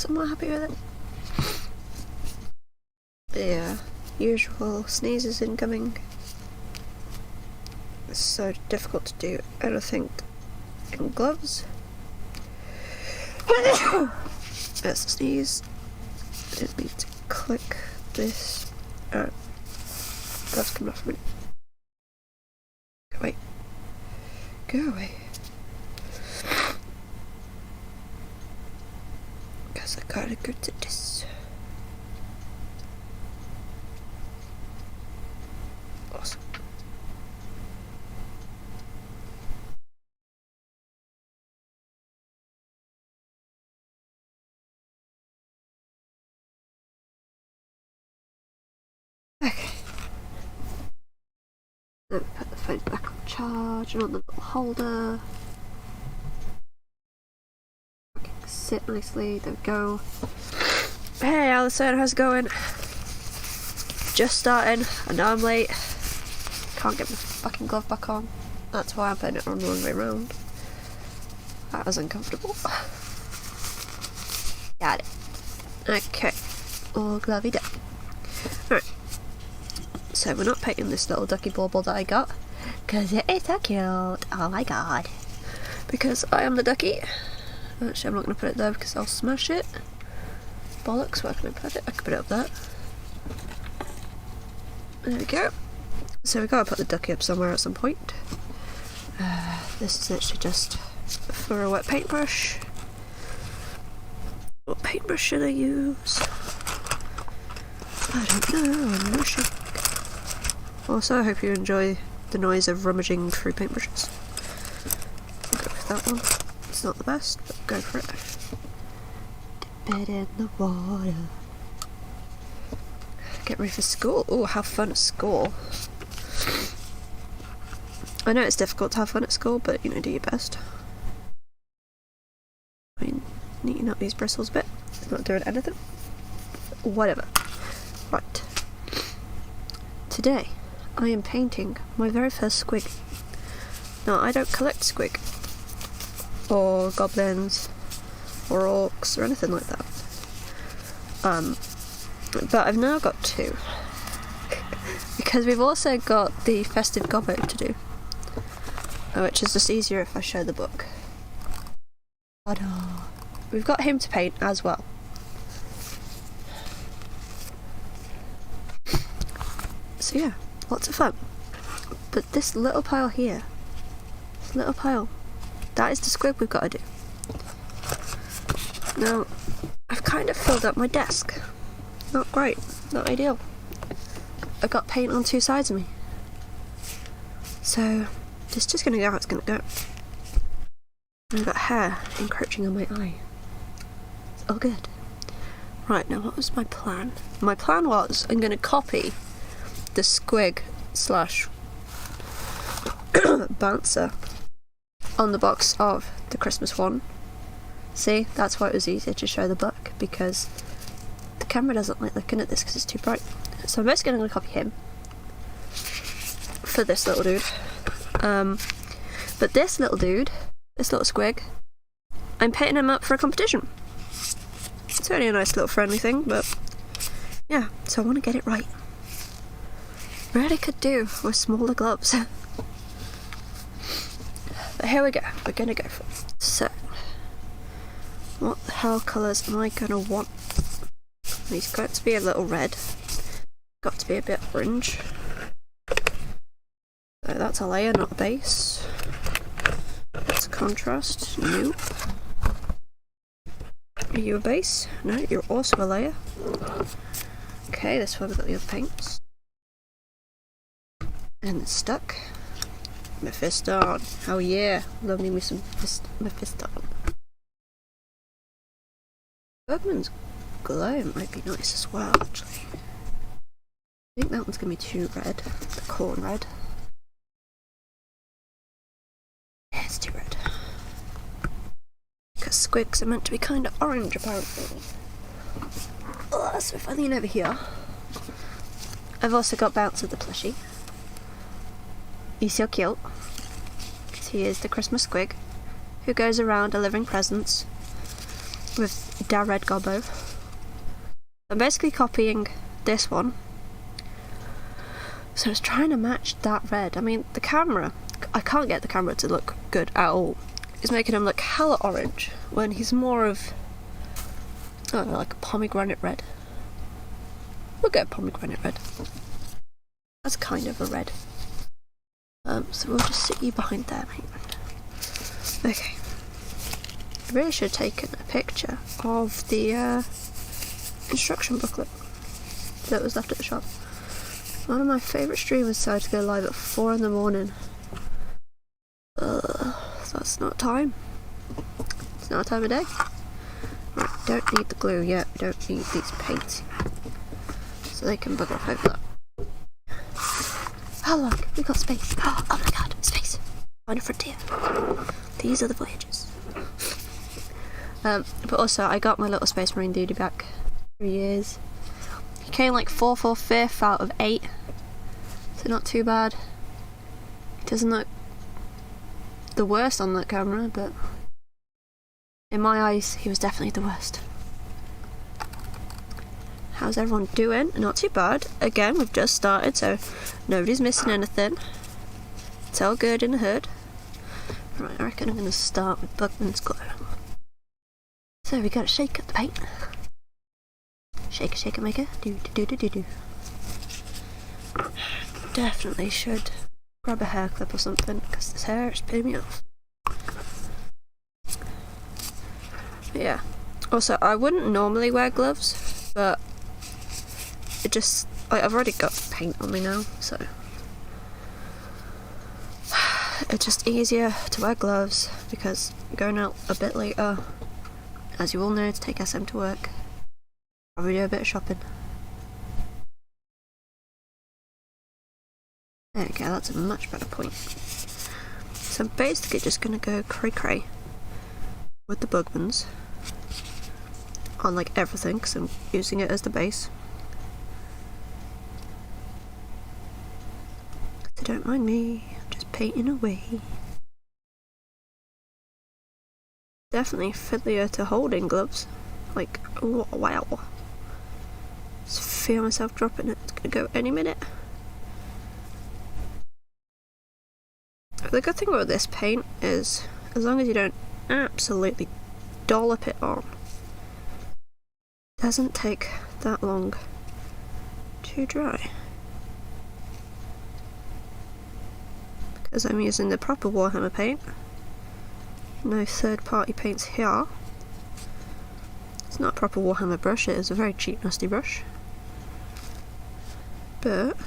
I'm not happy with it. Yeah, usual sneezes incoming. It's so difficult to do anything in gloves. That's a sneeze. I didn't mean to click this. Gloves coming off a minute. Go away. Go away. Because I gotta go to this. Awesome. Okay. Then put the phone back on charge and on the little holder. Okay, sit nicely, there we go. Hey Alison, how's it going? Just starting, I know I'm late. Can't get my fucking glove back on. That's why I'm putting it on the wrong way around. That was uncomfortable. Got it. Okay, all glovey done. Right. So we're not painting this little ducky bauble that I got, because it is so cute. Oh my god. Because I am the ducky. Actually, I'm not going to put it there because I'll smash it. Bollocks, where can I put it? I can put it up there. There we go. So we gotta put the ducky up somewhere at some point. This is literally just for a wet paintbrush. What paintbrush should I use? I don't know, I'm rushing. Also, I hope you enjoy the noise of rummaging through paintbrushes. I'll go with that one. It's not the best, but go for it. Dip it in the water. Get ready for school. Oh, have fun at school. I know it's difficult to have fun at school, but you know, do your best. I mean, neating up these bristles a bit. It's not doing anything. Whatever. Right. Today, I am painting my very first squig. Now, I don't collect squig, or goblins, or orcs, or anything like that. But I've now got two. Because we've also got the festive gobbo to do. Which is just easier if I show the book. Ta-da! We've got him to paint as well. So yeah, lots of fun. But this little pile here, that is the squib we've got to do. Now, I've kind of filled up my desk. Not great, not ideal. I've got paint on two sides of me. So, it's just gonna go how it's gonna go. And I've got hair encroaching on my eye. It's all good. Right, now what was my plan? My plan was, I'm gonna copy the squig slash bouncer on the box of the Christmas one. See, that's why it was easier to show the book, because the camera doesn't like looking at this because it's too bright. So I'm basically going to copy him for this little dude. But this little dude, this little squig, I'm painting him up for a competition. It's only a nice little friendly thing, but yeah, so I want to get it right. Really could do with smaller gloves. But here we go, we're going to go for it. So, what the hell colours am I going to want? He's got to be a little red. Got to be a bit orange. So that's a layer, not a base. That's a contrast. Nope. Are you a base? No, you're also a layer. Okay, this one we've got the other paints. And it's stuck. Mephiston. Oh yeah, lovely me some Mephiston. Bergman's glow might be nice as well, actually. I think that one's going to be too red. The corn red. Yeah, it's too red. Because squigs are meant to be kind of orange, apparently. Oh, so if I lean over here, I've also got Bouncer the plushie. He's so cute. Because he is the Christmas squig who goes around delivering presents with Da Red Gobbo. I'm basically copying this one. So it's trying to match that red. I mean, the camera, I can't get the camera to look good at all. It's making him look hella orange when he's more of, I don't know, like a pomegranate red. We'll go pomegranate red. That's kind of a red. So we'll just sit you behind there, mate. Okay. I really should have taken a picture of the instruction booklet that was left at the shop. One of my favourite streamers decided to go live at 4 in the morning. That's not time. It's not a time of day. Right, don't need the glue yet. We don't need these paints. So they can bug off over that. Oh look, we've got space. Oh my god, space. Find a frontier. These are the voyages. But also, I got my little Space Marine duty back 3 years. He came like 4th or 5th out of 8. So not too bad. He doesn't look the worst on that camera, but in my eyes, he was definitely the worst. How's everyone doing? Not too bad. Again, we've just started, so nobody's missing anything. It's all good in the hood. Right, I reckon I'm going to start with Bugman's glue. So we gotta shake up the paint. Shake it, make it. Do. Definitely should grab a hair clip or something, because this hair is pissing me off. But yeah. Also, I wouldn't normally wear gloves, but it just, I've already got paint on me now, so it's just easier to wear gloves because I'm going out a bit later, as you all know, to take SM to work. Probably do a bit of shopping. There we go, that's a much better point. So I'm basically just going to go cray with the Bugmans on like everything, because I'm using it as the base. So don't mind me, I'm just painting away. Definitely fiddlier to hold in gloves. Like, oh, wow. Just feel myself dropping it. It's gonna go any minute. The good thing about this paint is, as long as you don't absolutely dollop it on, it doesn't take that long to dry. Because I'm using the proper Warhammer paint. No third-party paints here. It's not a proper Warhammer brush, it is a very cheap, nasty brush. But it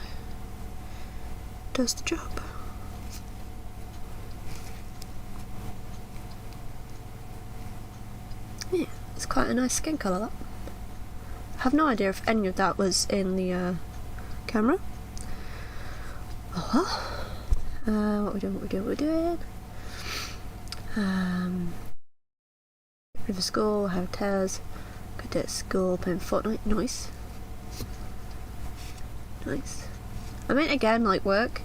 does the job. Yeah, it's quite a nice skin colour, that. I have no idea if any of that was in the camera. Oh well. What we're doing. River School, have tears. Good day at school, playing Fortnite. Nice. I mean, again, like work,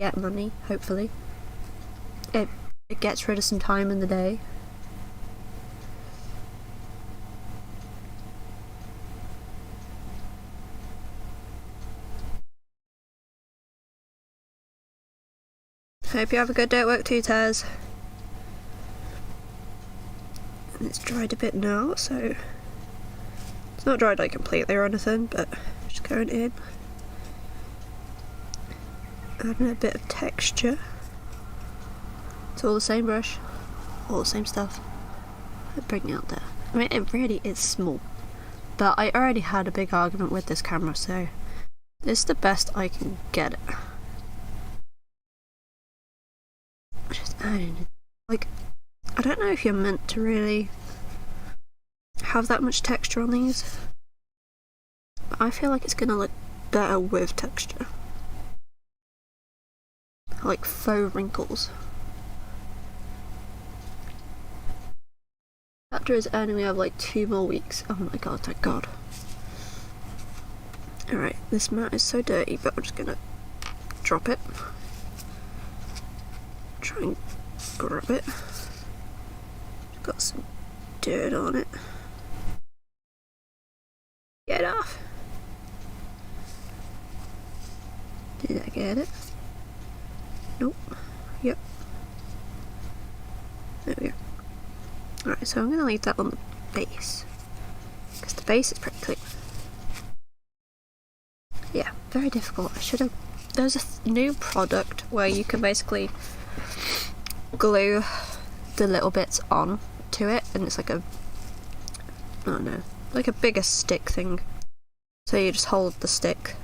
get money, hopefully. It gets rid of some time in the day. Hope you have a good day at work too, Taz. And it's dried a bit now, so it's not dried like completely or anything, but just going in, adding a bit of texture. It's all the same brush, all the same stuff. Bring it out there. I mean, it really is small, but I already had a big argument with this camera, so this is the best I can get it. Just adding it. Like, I don't know if you're meant to really have that much texture on these, but I feel like it's gonna look better with texture. Like faux wrinkles. Chapter is ending, we have like 2 more weeks. Oh my god, thank god. Alright, this mat is so dirty, but I'm just gonna drop it. Try and grab it. Got some dirt on it. Did I get it? Nope. Yep. There we go. Alright, so I'm going to leave that on the base, because the base is pretty clean. Yeah, very difficult. I should have... There's a new product where you can basically glue the little bits on to it, and it's like a... I don't know, like a bigger stick thing. So you just hold the stick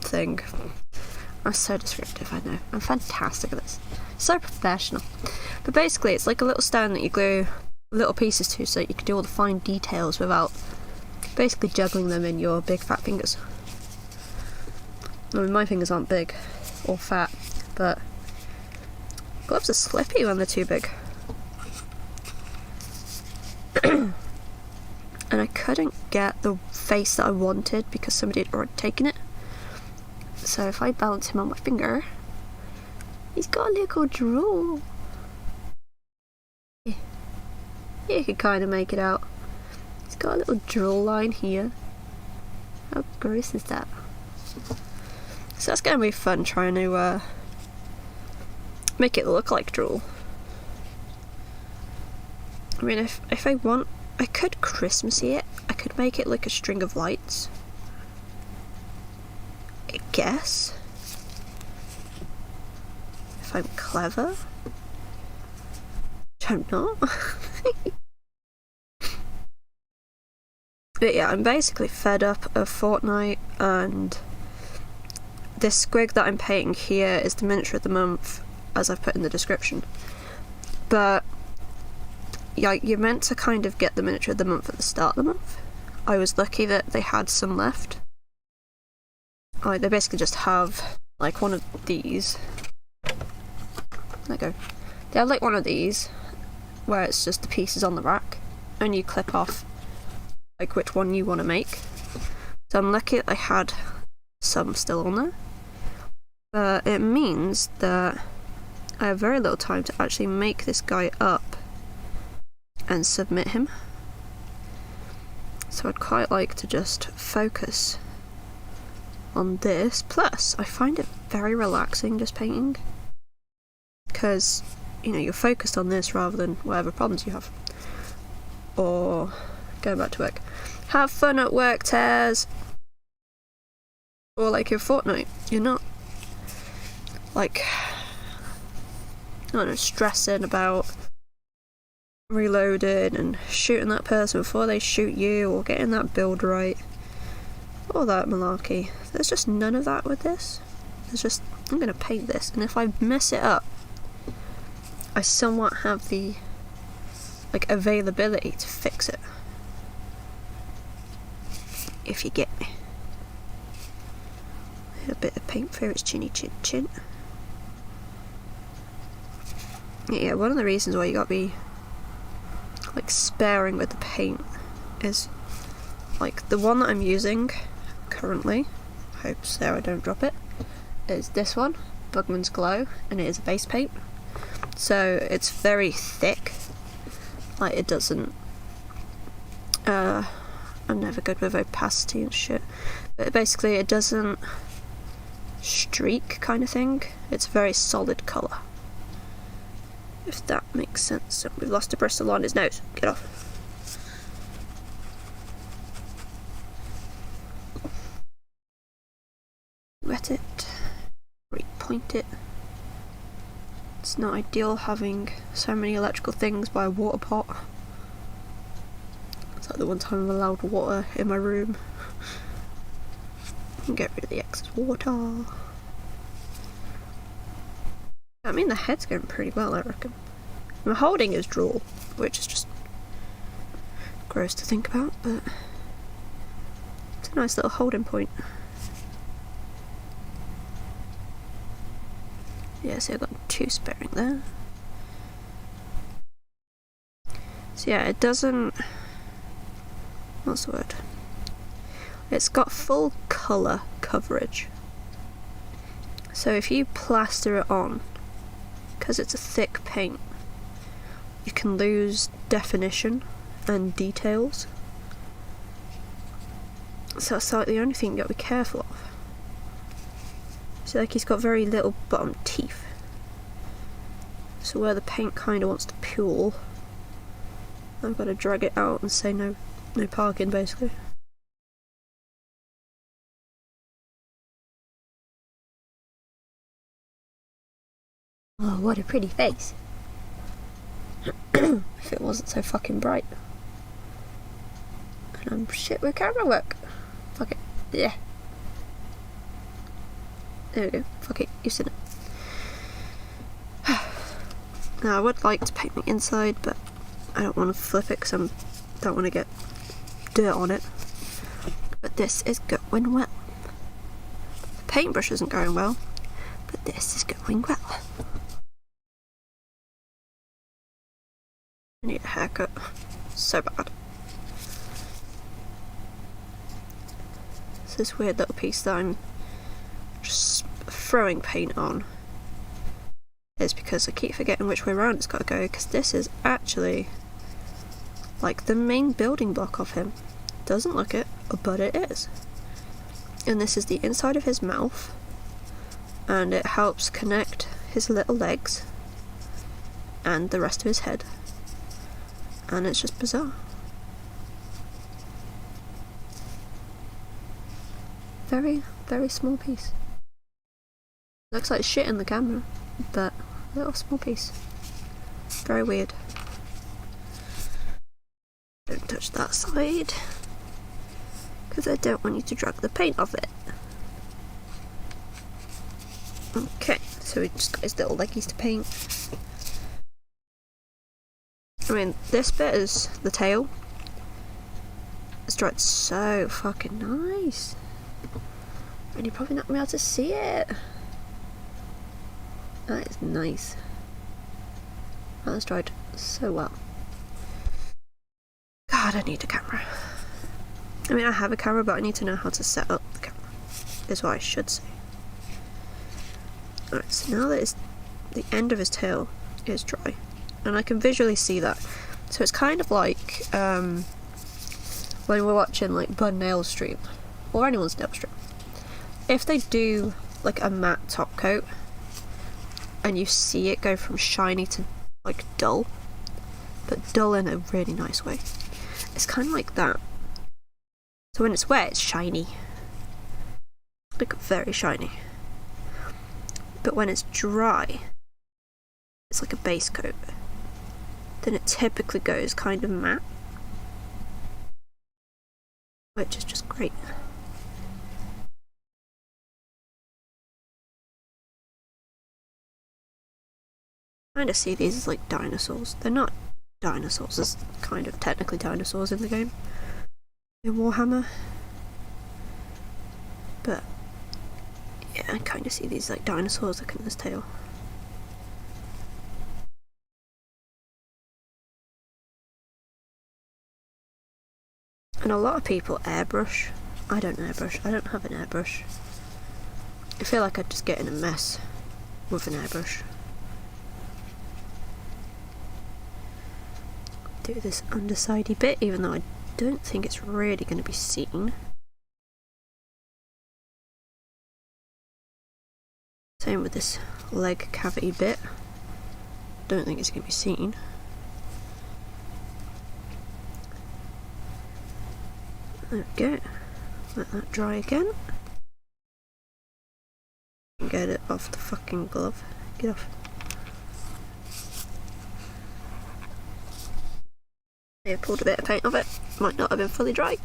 thing. I'm so descriptive, I know. I'm fantastic at this. So professional. But basically it's like a little stone that you glue little pieces to so that you can do all the fine details without basically juggling them in your big fat fingers. I mean, my fingers aren't big or fat, but gloves are slippy when they're too big. And I couldn't get the face that I wanted because somebody had already taken it. So if I balance him on my finger, he's got a little drool. Yeah, you can kind of make it out. He's got a little drool line here. How gross is that? So that's going to be fun trying to make it look like drool. I mean, if I want, I could Christmassy it. I could make it like a string of lights, I guess. If I'm clever. Which I'm not. But yeah, I'm basically fed up of Fortnite, and this squig that I'm painting here is the miniature of the month, as I've put in the description. But yeah, you're meant to kind of get the miniature of the month at the start of the month. I was lucky that they had some left. They basically just have like one of these. There you go. They have like one of these where it's just the pieces on the rack and you clip off like which one you want to make. So I'm lucky that I had some still on there. But it means that I have very little time to actually make this guy up and submit him. So I'd quite like to just focus on this. Plus, I find it very relaxing just painting, because, you know, you're focused on this rather than whatever problems you have. Or going back to work. Have fun at work, Taz! Or like in Fortnite, you're not like, I don't know, stressing about reloading and shooting that person before they shoot you, or getting that build right, all that malarkey. There's just none of that with this. There's just, I'm gonna paint this, and if I mess it up, I somewhat have the like availability to fix it, if you get me. A bit of paint for its chinny chin chin. Yeah, one of the reasons why you gotta be like sparing with the paint is like the one that I'm using currently, hope so I don't drop it, is this one, Bugman's Glow, and it is a base paint, so it's very thick. Like it doesn't I'm never good with opacity and shit, but basically it doesn't streak kind of thing. It's a very solid colour, if that makes sense. So we've lost a bristle on his nose. Get off. Wet it. Repoint it. It's not ideal having so many electrical things by a water pot. It's like the one time I'm allowed water in my room. Get rid of the excess water. I mean, the head's going pretty well, I reckon. I'm holding his drool, which is just gross to think about, but it's a nice little holding point. Yeah, so I've got 2 sparing there. So yeah, it doesn't... what's the word? It's got full colour coverage. So if you plaster it on, because it's a thick paint, you can lose definition and details. So it's like the only thing you got to be careful of. See, like he's got very little bottom teeth. So where the paint kind of wants to pool, I've got to drag it out and say no parking, basically. Oh, what a pretty face. If it wasn't so fucking bright. And I'm shit with camera work. Fuck it. Yeah. There we go. Fuck it. You've seen it. Now, I would like to paint the inside, but I don't want to flip it because I don't want to get dirt on it. But this is going well. The paintbrush isn't going well, but this is going well. I need a haircut. So bad. It's this weird little piece that I'm just throwing paint on. Is because I keep forgetting which way around it's got to go, because this is actually like the main building block of him. Doesn't look it, but it is. And this is the inside of his mouth, and it helps connect his little legs and the rest of his head. And it's just bizarre. Very, very small piece. Looks like shit in the camera, but a little small piece. Very weird. Don't touch that side, because I don't want you to drag the paint off it. Okay, so we just got his little leggies to paint. I mean, this bit is the tail. It's dried so fucking nice. And you're probably not going to be able to see it. That is nice. That's dried so well. God, I need a camera. I mean, I have a camera, but I need to know how to set up the camera. Is what I should say. Alright, so now that the end of his tail is dry, and I can visually see that. So it's kind of like when we're watching like Bud Nail's stream, or anyone's nail stream. If they do like a matte top coat, and you see it go from shiny to like dull, but dull in a really nice way. It's kind of like that. So when it's wet, it's shiny. Like very shiny. But when it's dry, it's like a base coat. Then it typically goes kind of matte, which is just great. I kind of see these as like dinosaurs. They're not dinosaurs, there's kind of technically dinosaurs in the game, in Warhammer. But yeah, I kind of see these like dinosaurs looking at this tail. And a lot of people airbrush. I don't airbrush. I don't have an airbrush. I feel like I'd just get in a mess with an airbrush. Do this undersidey bit, even though I don't think it's really going to be seen. Same with this leg cavity bit. Don't think it's going to be seen. There we go. Let that dry again. Get it off the fucking glove. Get off. I pulled a bit of paint off it. Might not have been fully dry.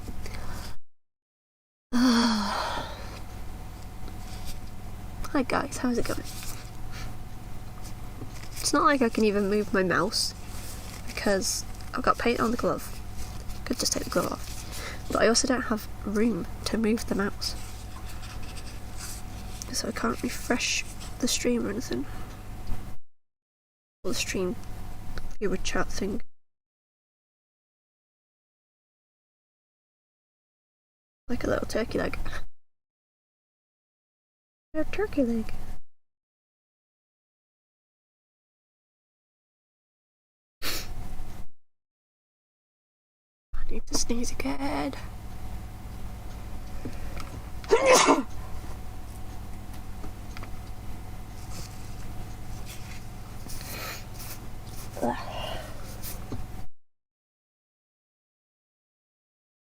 Hi guys, how's it going? It's not like I can even move my mouse because I've got paint on the glove. Could just take the glove off. But I also don't have room to move the mouse. So I can't refresh the stream or anything. Or the stream viewer chat thing. Like a little turkey leg. A turkey leg. I need to sneeze again.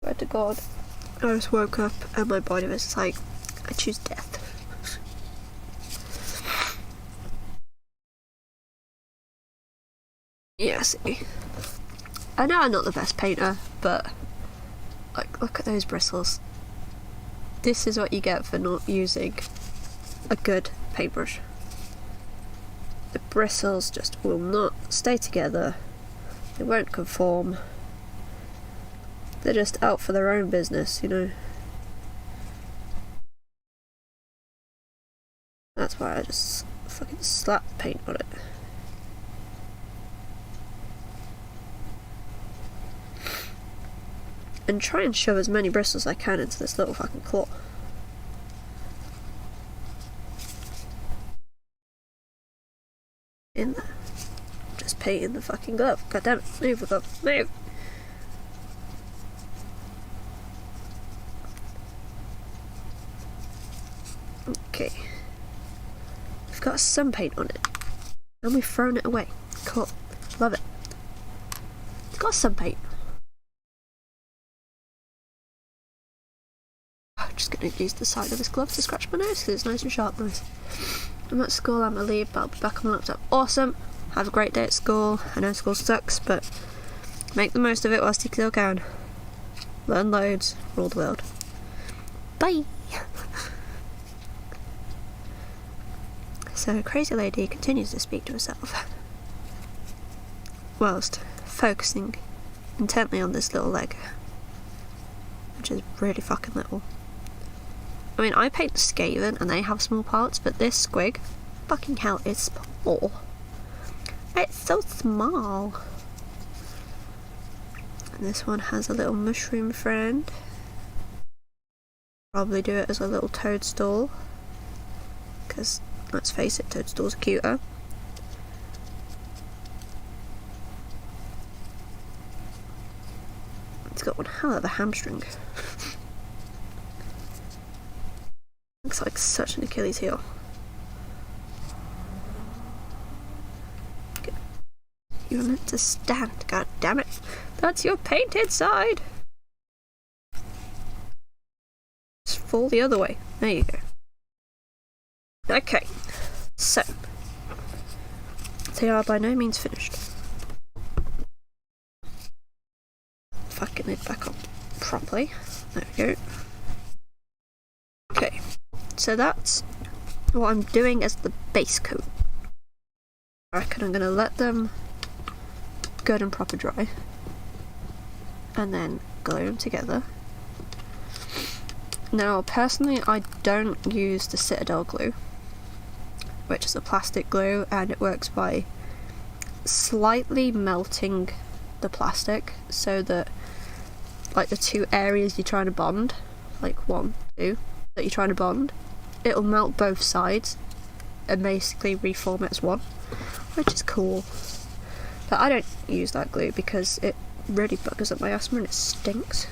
Swear to God, I just woke up and my body was like, I choose death. Yeah, see. I know I'm not the best painter, but like, look at those bristles. This is what you get for not using a good paintbrush. The bristles just will not stay together. They won't conform. They're just out for their own business, you know. That's why I just fucking slap paint on it. And try and shove as many bristles as I can into this little fucking claw. In there. Just painting the fucking glove. God damn it. Move the glove. Move! Okay. We've got some paint on it. And we've thrown it away. Cool. Love it. It's got some paint. I'm just going to use the side of this glove to scratch my nose because it's nice and sharp. Nice. I'm at school, I'm going to leave, but I'll be back on my laptop. Awesome! Have a great day at school. I know school sucks, but make the most of it whilst you still can. Learn loads. Rule the world. Bye! So, Crazy Lady continues to speak to herself, whilst focusing intently on this little leg, which is really fucking little. I mean, I paint Skaven and they have small parts, but this squig, fucking hell, is small. It's so small. And this one has a little mushroom friend. Probably do it as a little toadstool, because let's face it, toadstools are cuter. It's got one hell of a hamstring. Looks like such an Achilles heel. You're meant to stand, god damn it. That's your painted side. Just fall the other way. There you go. Okay, so they are by no means finished. Fucking it back on properly. There we go. Okay, so that's what I'm doing as the base coat. I reckon I'm going to let them good and proper dry and then glue them together. Now, personally, I don't use the Citadel glue, which is a plastic glue, and it works by slightly melting the plastic so that, like, the two areas you're trying to bond, like 1, 2, that you're trying to bond, it'll melt both sides and basically reform it as one, which is cool. But I don't use that glue because it really buggers up my asthma and it stinks.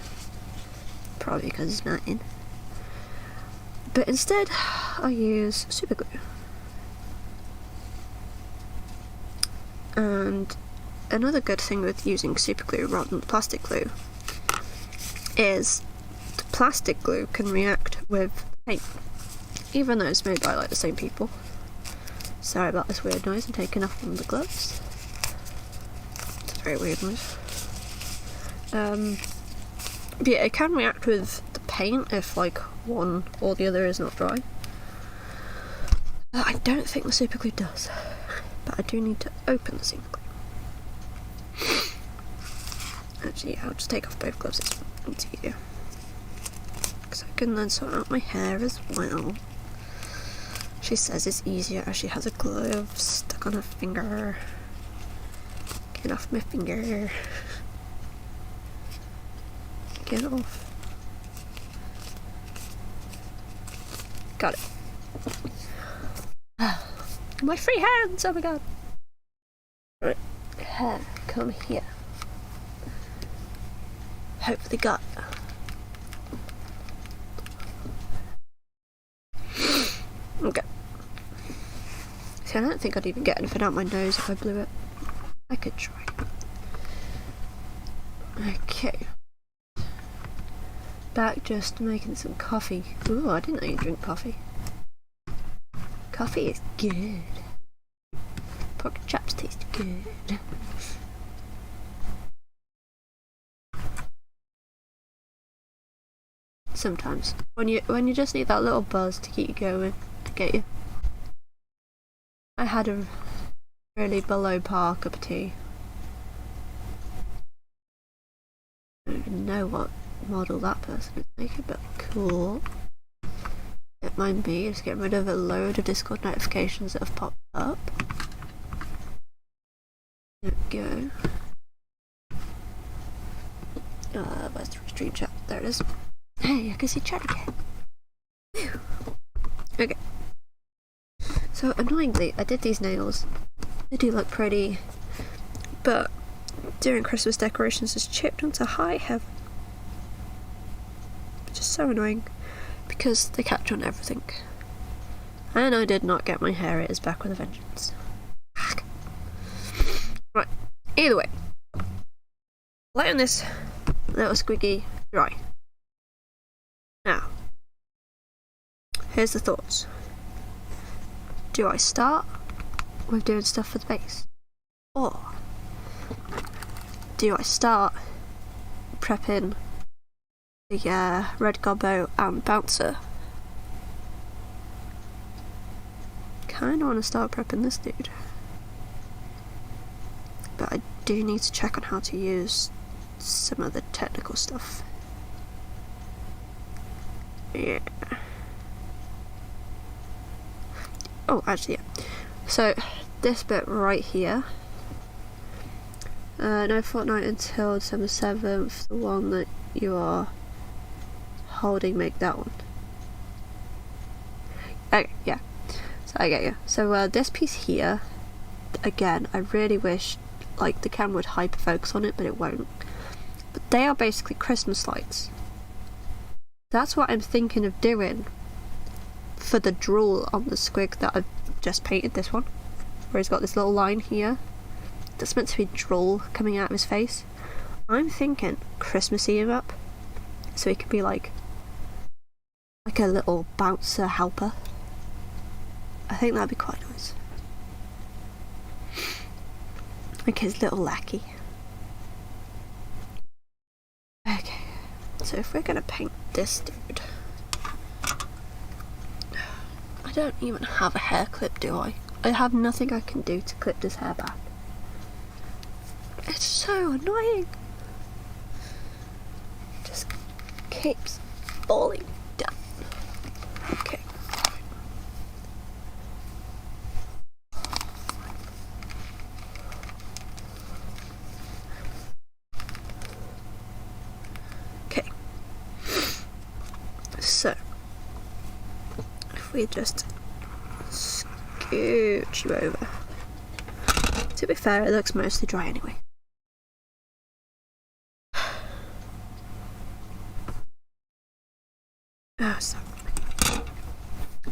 Probably because it's melting. But instead, I use super glue. And another good thing with using super glue rather than plastic glue is the plastic glue can react with paint, even though it's made by like the same people. Sorry about this weird noise, I'm taking off one of the gloves. It's a very weird noise. But yeah, it can react with the paint if like one or the other is not dry. I don't think the super glue does, but I do need to open the super glue. Actually, yeah, I'll just take off both gloves, it's easier. Because I can then sort out my hair as well. She says it's easier as she has a glove stuck on her finger. Get off my finger. Get off. Got it. My free hands! Oh my god. Right. Come here. Hopefully got it. Okay. See, I don't think I'd even get anything out my nose if I blew it. I could try. Okay. Back just making some coffee. Ooh, I didn't know you drink coffee. Coffee is good. Pork chops taste good. Sometimes. When you just need that little buzz to keep you going, to get you. I had a really below par cup of tea. I don't even know what model that person is making, but cool. Don't mind me, just getting rid of a load of Discord notifications that have popped up. There we go. Where's the stream chat? There it is. Hey, I can see chat again. Whew. Okay. So annoyingly, I did these nails. They do look pretty, but doing Christmas decorations is chipped onto high heaven. Which is so annoying because they catch on everything. And I did not get my hair eaters back with a vengeance. Right, either way, letting this little squiggy dry. Now, here's the thoughts. Do I start with doing stuff for the base? Or do I start prepping the red gobbo and bouncer? Kinda wanna start prepping this dude. But I do need to check on how to use some of the technical stuff. Yeah. Oh, actually, yeah. So, this bit right here. No fortnight until December 7th. The one that you are holding, make that one. Okay, yeah. So, I get you. So, this piece here, again, I really wish, like, the camera would hyper-focus on it, but it won't. But they are basically Christmas lights. That's what I'm thinking of doing for the drool on the squig that I've just painted, this one. Where he's got this little line here that's meant to be drool coming out of his face. I'm thinking Christmassy him up so he could be like a little bouncer helper. I think that'd be quite nice. Like his little lackey. Okay, so if we're gonna paint this dude, I don't even have a hair clip, do I? I have nothing I can do to clip this hair back. It's so annoying. It just keeps falling down. Okay. Okay. So, if we just scooch you over. To be fair, it looks mostly dry anyway.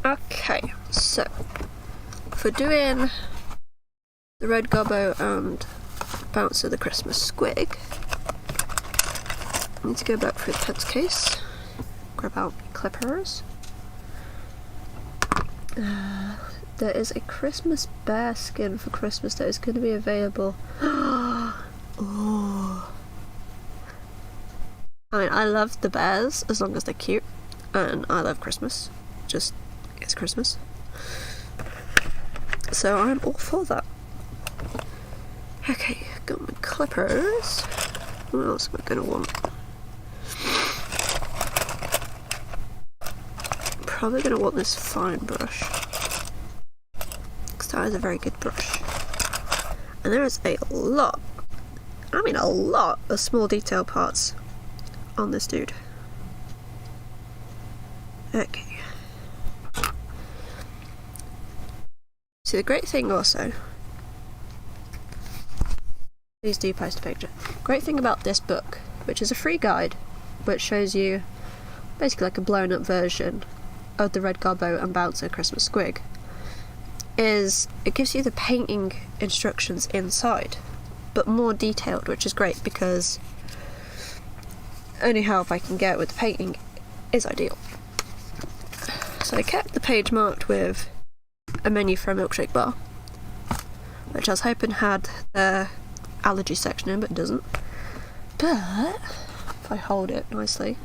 Okay, so for doing the red gobbo and bouncer the Christmas squig, I need to go back through the pencil case, grab out clippers. There is a Christmas bear skin for Christmas that is going to be available. Oh. I mean, I love the bears as long as they're cute, and I love Christmas. Just, it's Christmas. So I'm all for that. Okay, got my clippers. What else am I going to want? Probably going to want this fine brush. Because that is a very good brush. And there is a lot, I mean a lot of small detail parts on this dude. Okay. See, the great thing also, please do post a picture. Great thing about this book, which is a free guide, which shows you basically like a blown up version of the red gobbo and bouncer Christmas squig, is it gives you the painting instructions inside. but more detailed, which is great because any help I can get with the painting is ideal. So I kept the page marked with a menu for a milkshake bar, which I was hoping had the allergy section in, but it doesn't. But if I hold it nicely,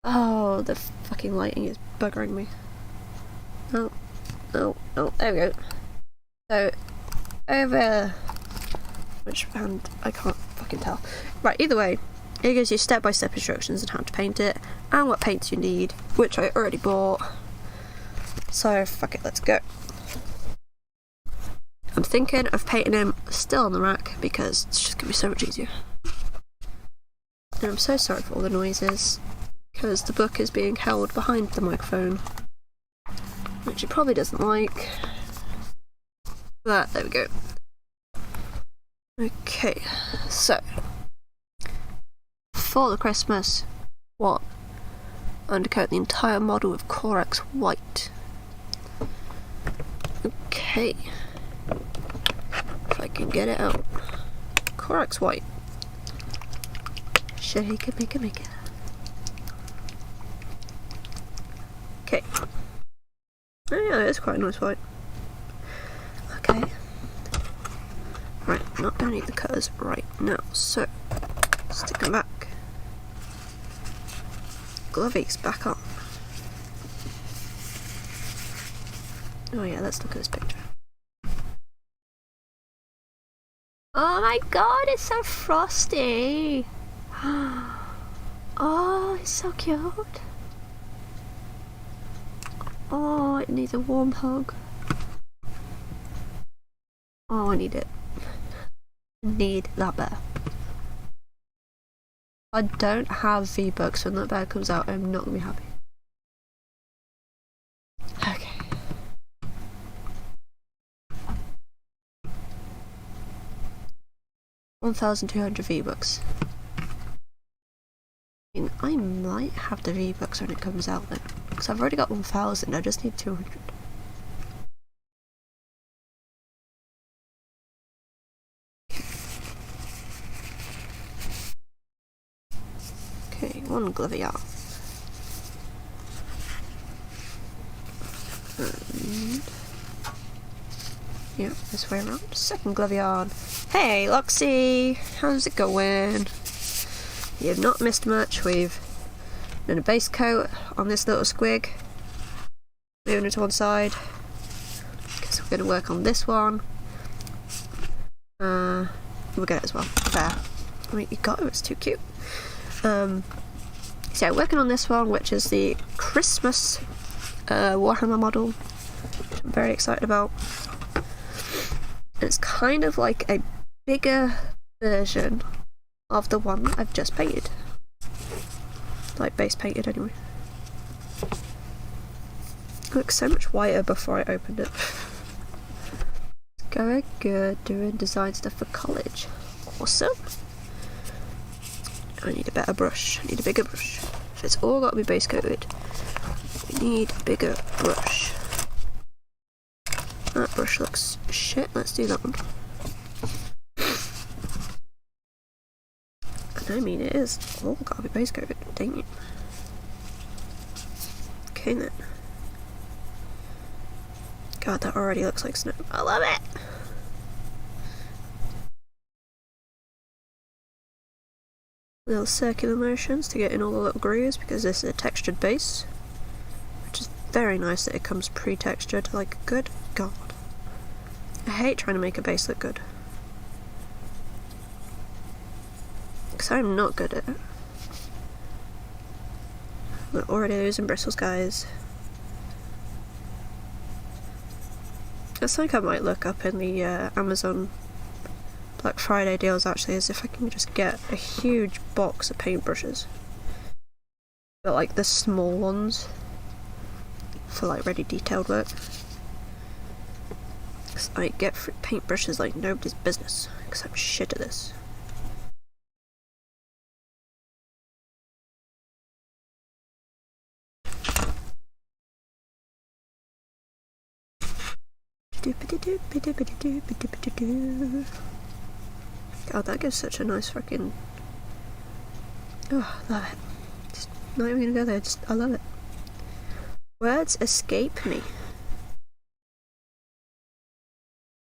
oh, the fucking lighting is buggering me. Oh, there we go. So over which hand I can't fucking tell. Right, either way, it gives you step-by-step instructions on how to paint it and what paints you need, which I already bought. So fuck it, let's go. I'm thinking of painting him still on the rack because it's just gonna be so much easier. And I'm so sorry for all the noises because the book is being held behind the microphone, which it probably doesn't like. But there we go. Okay, so for the Christmas one, undercoat the entire model with Corax White. Okay, if I can get it out. Corax White. Shake it, make it. Okay. Oh yeah, it's quite a nice white. Okay. Right, not gonna need the colours right now, so stick them back. Glovies back on. Oh yeah, let's look at this picture. Oh my god, it's so frosty! Oh, it's so cute! Oh, it needs a warm hug. Oh, I need it. Need that bear. If I don't have V-Bucks when that bear comes out, I'm not gonna be happy. Okay. $1,200 V-Bucks. I mean, I might have the V-Bucks when it comes out then. Because I've already got 1,000, I just need 200. Okay, one glove yarn. And yeah, this way around. Second glove yarn. Hey, Loxy! How's it going? You've not missed much. We've done a base coat on this little squig. Moving it to one side. Because we're going to work on this one. We'll get it as well. There. I mean, you got it, it's too cute. So yeah, working on this one, which is the Christmas Warhammer model, which I'm very excited about. And it's kind of like a bigger version of the one I've just painted. Like base painted anyway. It looks so much whiter before I opened it. Going good, doing design stuff for college. Awesome. I need a better brush. I need a bigger brush. If it's all got to be base coated, we need a bigger brush. That brush looks shit. Let's do that one. And I mean, it is all got to be base coated. Dang it. Okay then. God, that already looks like snow. I love it! Little circular motions to get in all the little grooves because this is a textured base, which is very nice that it comes pre-textured. Like, good god. I hate trying to make a base look good. Because I'm not good at it. We're already losing bristles, guys. I think I might look up in the Amazon Black Friday deals actually, as if I can just get a huge box of paintbrushes. But like the small ones for like ready detailed work. Cause I get paintbrushes like nobody's business, because I'm shit at this. God, that gives such a nice fucking... Oh, love it. Just not even gonna go there, just, I love it. Words escape me.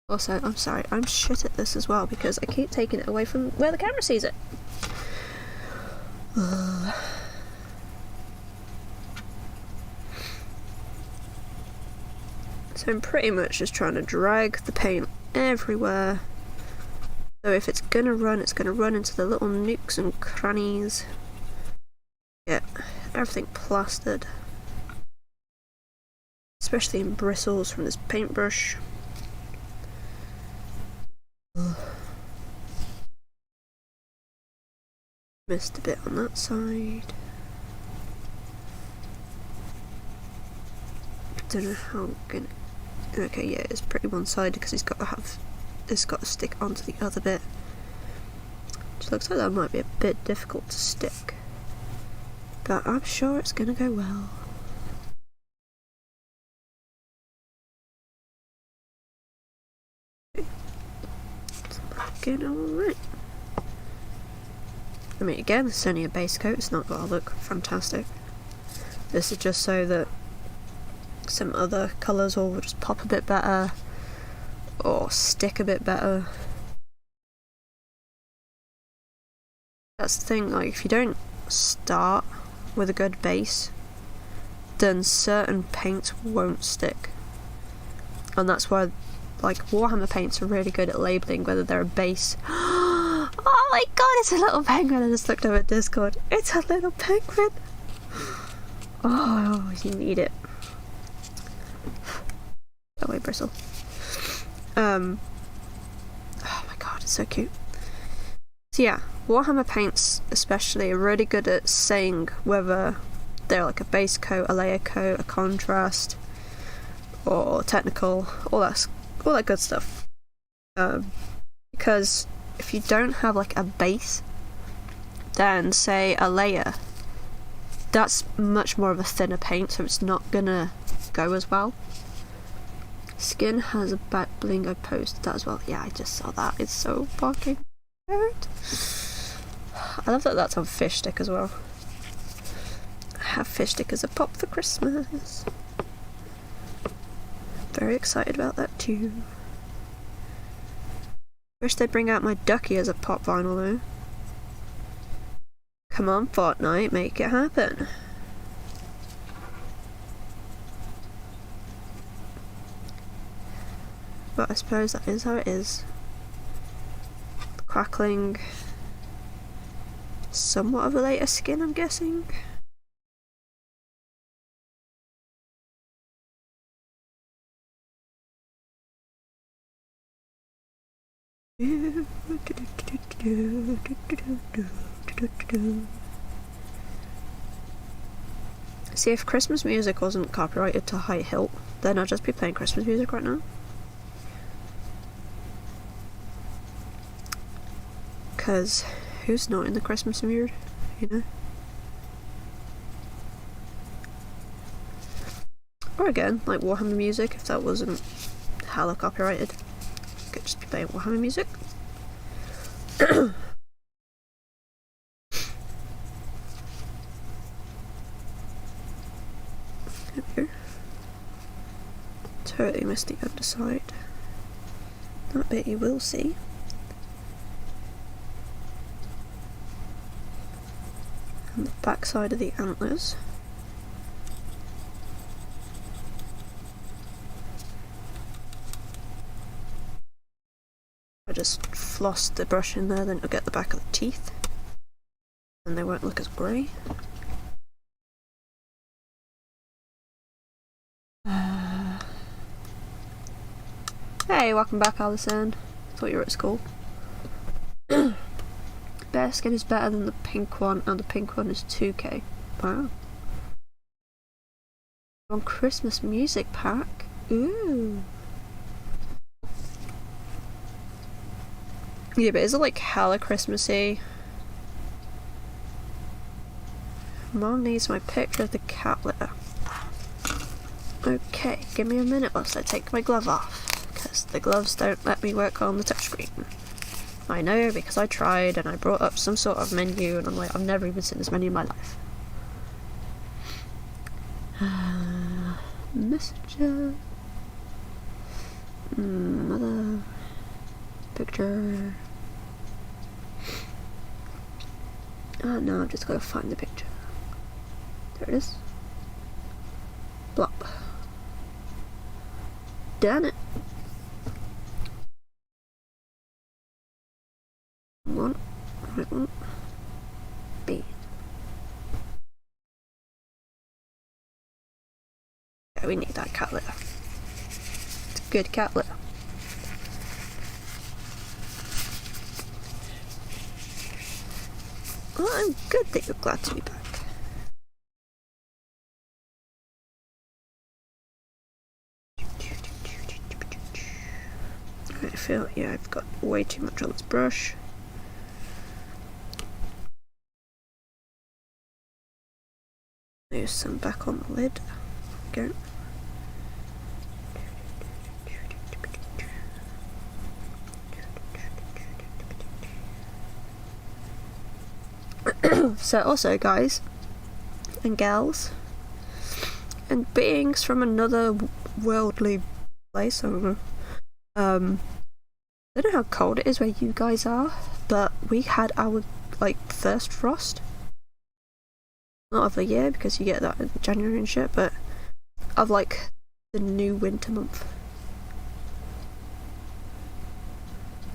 Also, I'm sorry, I'm shit at this as well because I keep taking it away from where the camera sees it. So I'm pretty much just trying to drag the paint everywhere. So if it's gonna run into the little nooks and crannies. Get everything plastered. Especially in bristles from this paintbrush. Missed a bit on that side. Don't know how I'm gonna... Okay, yeah, it's pretty one-sided because it's got to stick onto the other bit. Which looks like that might be a bit difficult to stick. But I'm sure it's gonna go well. It's looking alright. I mean, again, this is only a base coat, it's not gotta look fantastic. This is just so that some other colours will just pop a bit better, or stick a bit better. That's the thing, like, if you don't start with a good base, then certain paints won't stick. And that's why, like, Warhammer paints are really good at labelling whether they're a base. Oh my god, it's a little penguin! I just looked over at Discord. It's a little penguin! Oh, you need it. That way, bristle. Oh my god, it's so cute. So yeah, Warhammer paints especially are really good at saying whether they're like a base coat, a layer coat, a contrast, or technical, all that good stuff. Because if you don't have like a base, then say a layer, that's much more of a thinner paint, so it's not gonna go as well. Skin has a back bling, I posted that as well. Yeah, I just saw that. It's so fucking cute. I love that that's on fish stick as well. I have fish stick as a pop for Christmas. Very excited about that too. Wish they'd bring out my ducky as a pop vinyl though. Come on, Fortnite, make it happen. But I suppose that is how it is. The crackling. Somewhat of a later skin, I'm guessing. See, if Christmas music wasn't copyrighted to High Hilt, then I'd just be playing Christmas music right now. Because who's not in the Christmas mood, you know? Or again, like Warhammer music, if that wasn't hella copyrighted, I could just be playing Warhammer music. There we go. Totally missed the underside. That bit you will see. And the back side of the antlers. I just flossed the brush in there, then it'll get the back of the teeth. And they won't look as grey. Hey, welcome back, Alison. Thought you were at school. Bear skin is better than the pink one, and the pink one is 2k. Wow. On Christmas music pack. Ooh. Yeah, but is it like hella Christmassy? Mom needs my picture of the cat litter. Okay, give me a minute whilst I take my glove off, because the gloves don't let me work on the touchscreen. I know because I tried and I brought up some sort of menu and I'm like, I've never even seen this menu in my life. Messenger. Mother. Picture. Oh no, I've just got to find the picture. There it is. Blop. Damn it. One. Right one. B. Yeah, we need that cat litter. It's a good cat litter. Well, I'm good that you're glad to be back. I feel, yeah, I've got way too much on this brush. There's some back on the lid. Go. So also, guys and gals and beings from another worldly place, I don't know. I don't know how cold it is where you guys are, but we had our first frost. Not of the year because you get that in January and shit, but of the new winter month.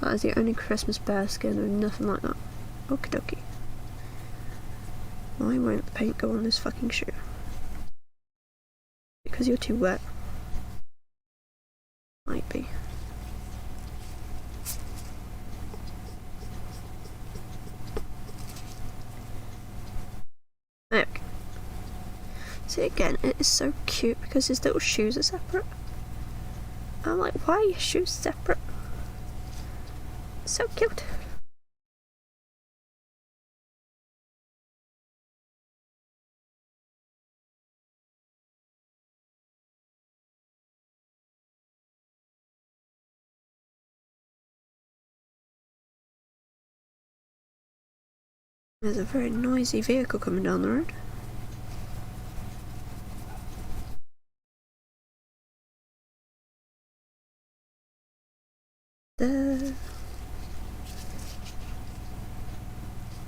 That is the only Christmas bear skin or nothing like that. Okie dokie. Why won't the paint go on this fucking shoe? Because you're too wet. Might be. There we go. See, again, it is so cute because his little shoes are separate. I'm like, why are your shoes separate? So cute. There's a very noisy vehicle coming down the road.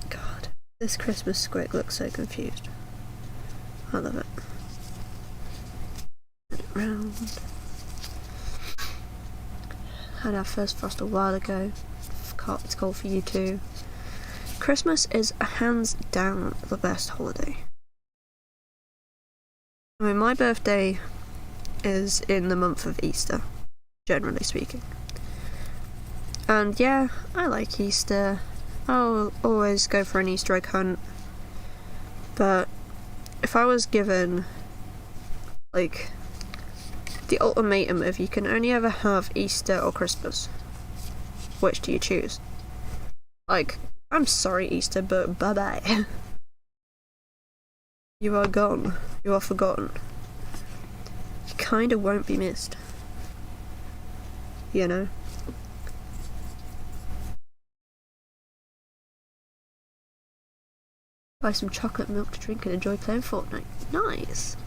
God, this Christmas squig looks so confused. I love it. Turn it round. Had our first frost a while ago. It's cold for you too. Christmas is hands down the best holiday. I mean, my birthday is in the month of Easter, generally speaking. And yeah, I like Easter. I'll always go for an Easter egg hunt. But if I was given the ultimatum of you can only ever have Easter or Christmas, which do you choose? I'm sorry, Easter, but bye-bye. You are gone. You are forgotten. You kinda won't be missed. You know? Buy some chocolate milk to drink and enjoy playing Fortnite. Nice.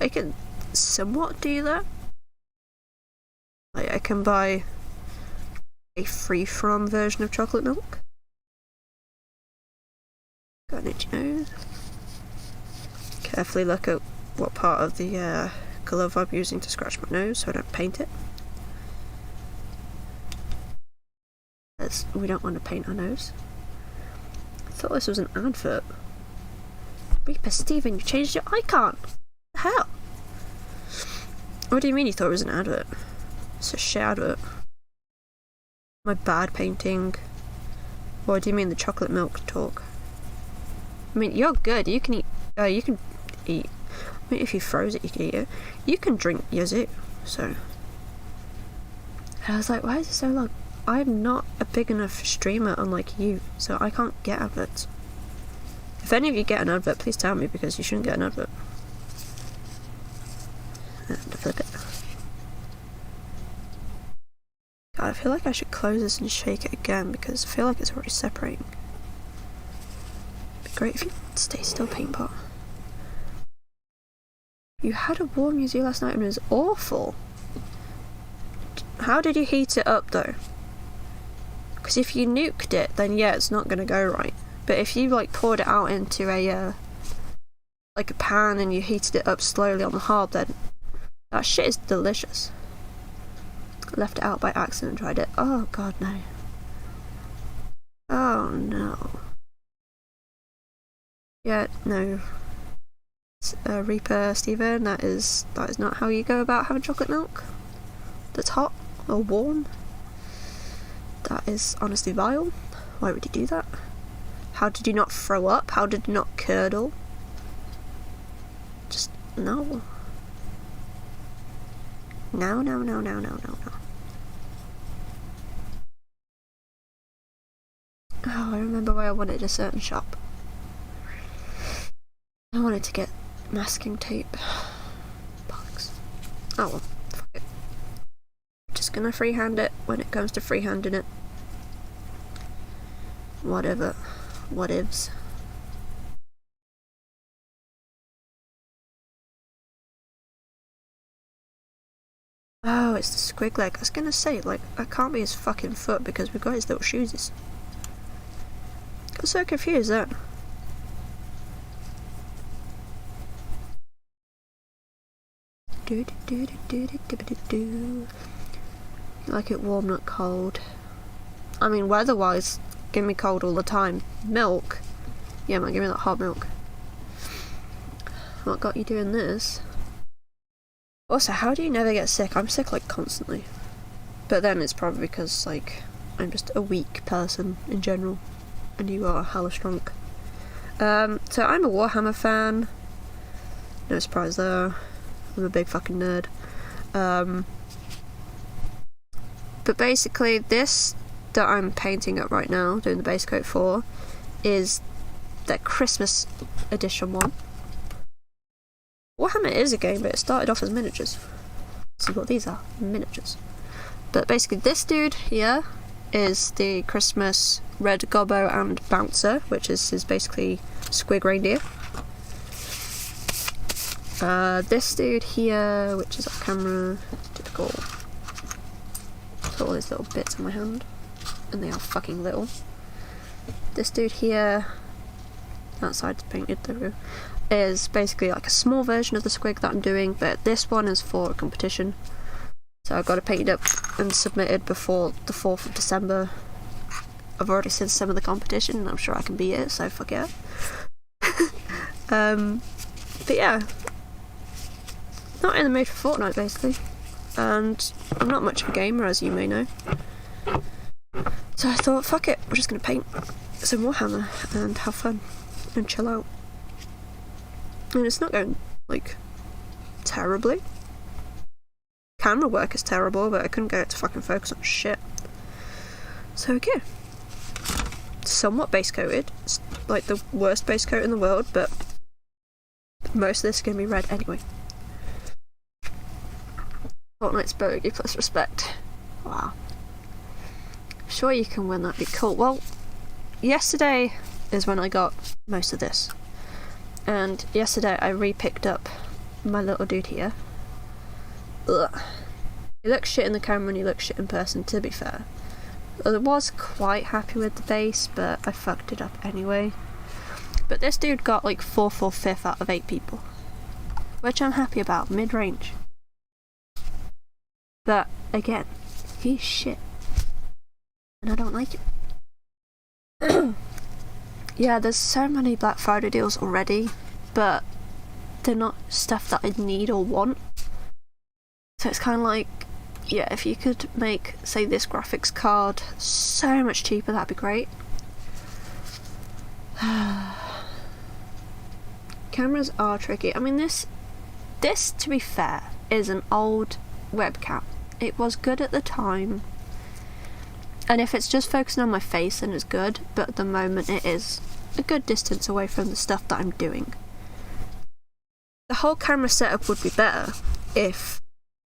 I can somewhat do that. I can buy a free-from version of chocolate milk. Got an itchy nose. Carefully look at what part of the glove I'm using to scratch my nose so I don't paint it. We don't want to paint our nose. I thought this was an advert. Reaper Steven, you changed your icon! What the hell? What do you mean you thought it was an advert? It's a shit advert. My bad painting? Or do you mean the chocolate milk talk? I mean, you're good. You can eat. You can eat. I mean, if you froze it, you can eat it. You can drink yazoo. So. And I was like, why is it so long? I'm not a big enough streamer, unlike you, so I can't get adverts. If any of you get an advert, please tell me because you shouldn't get an advert. And flip it. I feel like I should close this and shake it again because I feel like it's already separating. It'd be great if you stay still, paint pot. You had a warm UZ last night and it was awful. How did you heat it up though? Because if you nuked it, then yeah, it's not going to go right. But if you like poured it out into a like a pan and you heated it up slowly on the hob, then that shit is delicious. Left it out by accident and tried it. Oh god, no. Oh no. Yeah, no. Reaper Steven, that is not how you go about having chocolate milk that's hot or warm. That is honestly vile. Why would you do that? How did you not throw up? How did you not curdle? Just no. No, no, no, no, no, no, no. Oh, I remember why I wanted a certain shop. I wanted to get masking tape. Bollocks. Oh well, fuck it. Just gonna freehand it when it comes to freehanding it. Whatever. Whatevs. Oh, it's the squig leg. I was gonna say, like, that can't be his fucking foot because we've got his little shoesies. Got so confused then. Do do do do do do do do. You like it warm, not cold. I mean, weather-wise, give me cold all the time. Milk? Yeah, man, give me that hot milk. What got you doing this? Also, how do you never get sick? I'm sick, like, constantly. But then it's probably because, like, I'm just a weak person in general. And you are hella strong. So I'm a Warhammer fan. No surprise there. I'm a big fucking nerd. But basically, this that I'm painting up right now, doing the base coat for, is the Christmas edition one. Warhammer is a game, but it started off as miniatures. This is what these are, miniatures. But basically, this dude here is the Christmas Red Gobbo and Bouncer, which is his basically squig reindeer. This dude here, which is off camera, typical. Got all these little bits in my hand, and they are fucking little. This dude here, that side's painted through, is basically like a small version of the squig that I'm doing, but this one is for a competition. So I got it painted up and submitted before the 4th of December. I've already seen some of the competition and I'm sure I can beat it, so fuck yeah. But yeah, not in the mood for Fortnite basically, and I'm not much of a gamer, as you may know. So I thought, fuck it, we're just gonna paint some Warhammer and have fun and chill out. And it's not going, like, terribly. Camera work is terrible, but I couldn't get it to fucking focus on shit. So yeah, somewhat base coated. It's like the worst base coat in the world, but most of this is going to be red anyway. Fortnite's bogey plus respect. Wow. Sure you can win, that'd be cool. Well, yesterday is when I got most of this. And yesterday I re-picked up my little dude here. Ugh. He looks shit in the camera and he looks shit in person, to be fair. I was quite happy with the base, but I fucked it up anyway. But this dude got like 4th or 5th out of 8 people, which I'm happy about, mid-range. But again, he's shit, and I don't like it. Yeah, there's so many Black Friday deals already, but they're not stuff that I need or want. So it's kind of like, yeah, if you could make, say, this graphics card so much cheaper, that'd be great. Cameras are tricky. I mean, this, to be fair, is an old webcam. It was good at the time. And if it's just focusing on my face, then it's good. But at the moment, it is a good distance away from the stuff that I'm doing. The whole camera setup would be better if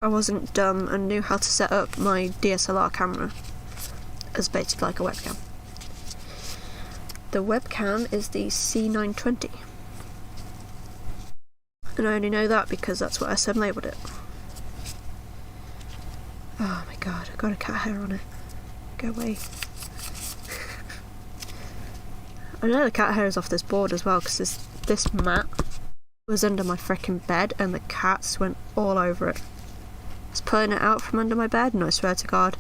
I wasn't dumb and knew how to set up my DSLR camera as basically like a webcam. The webcam is the C920. And I only know that because that's what SM labelled it. Oh my god, I got a cat hair on it. Go away. I know the cat hair is off this board as well because this mat was under my frickin' bed and the cats went all over it. I was pulling it out from under my bed and I swear to god,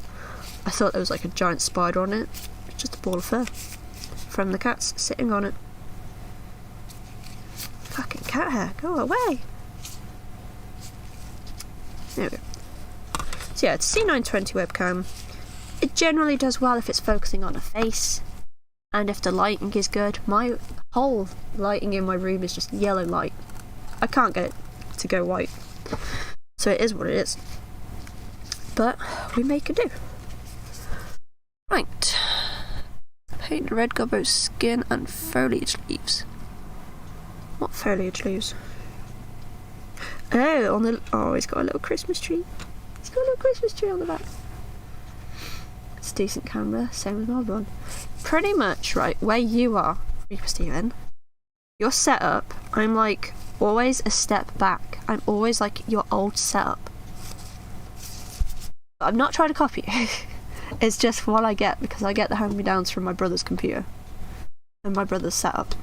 I thought there was like a giant spider on it. It's just a ball of fur from the cats sitting on it. Fucking cat hair, go away! There we go. So yeah, it's C920 webcam. It generally does well if it's focusing on a face and if the lighting is good. My whole lighting in my room is just yellow light. I can't get it to go white. So it is what it is. But we make it do. Right. Paint the red gobbo's skin and foliage leaves. What foliage leaves? Oh, he's got a little Christmas tree. He's got a little Christmas tree on the back. It's a decent camera, same as my other one. Pretty much, right, where you are, Reaper Steven, your setup, I'm like always a step back. I'm always like your old setup. But I'm not trying to copy you. It's just what I get because I get the hand-me-downs from my brother's computer and my brother's setup.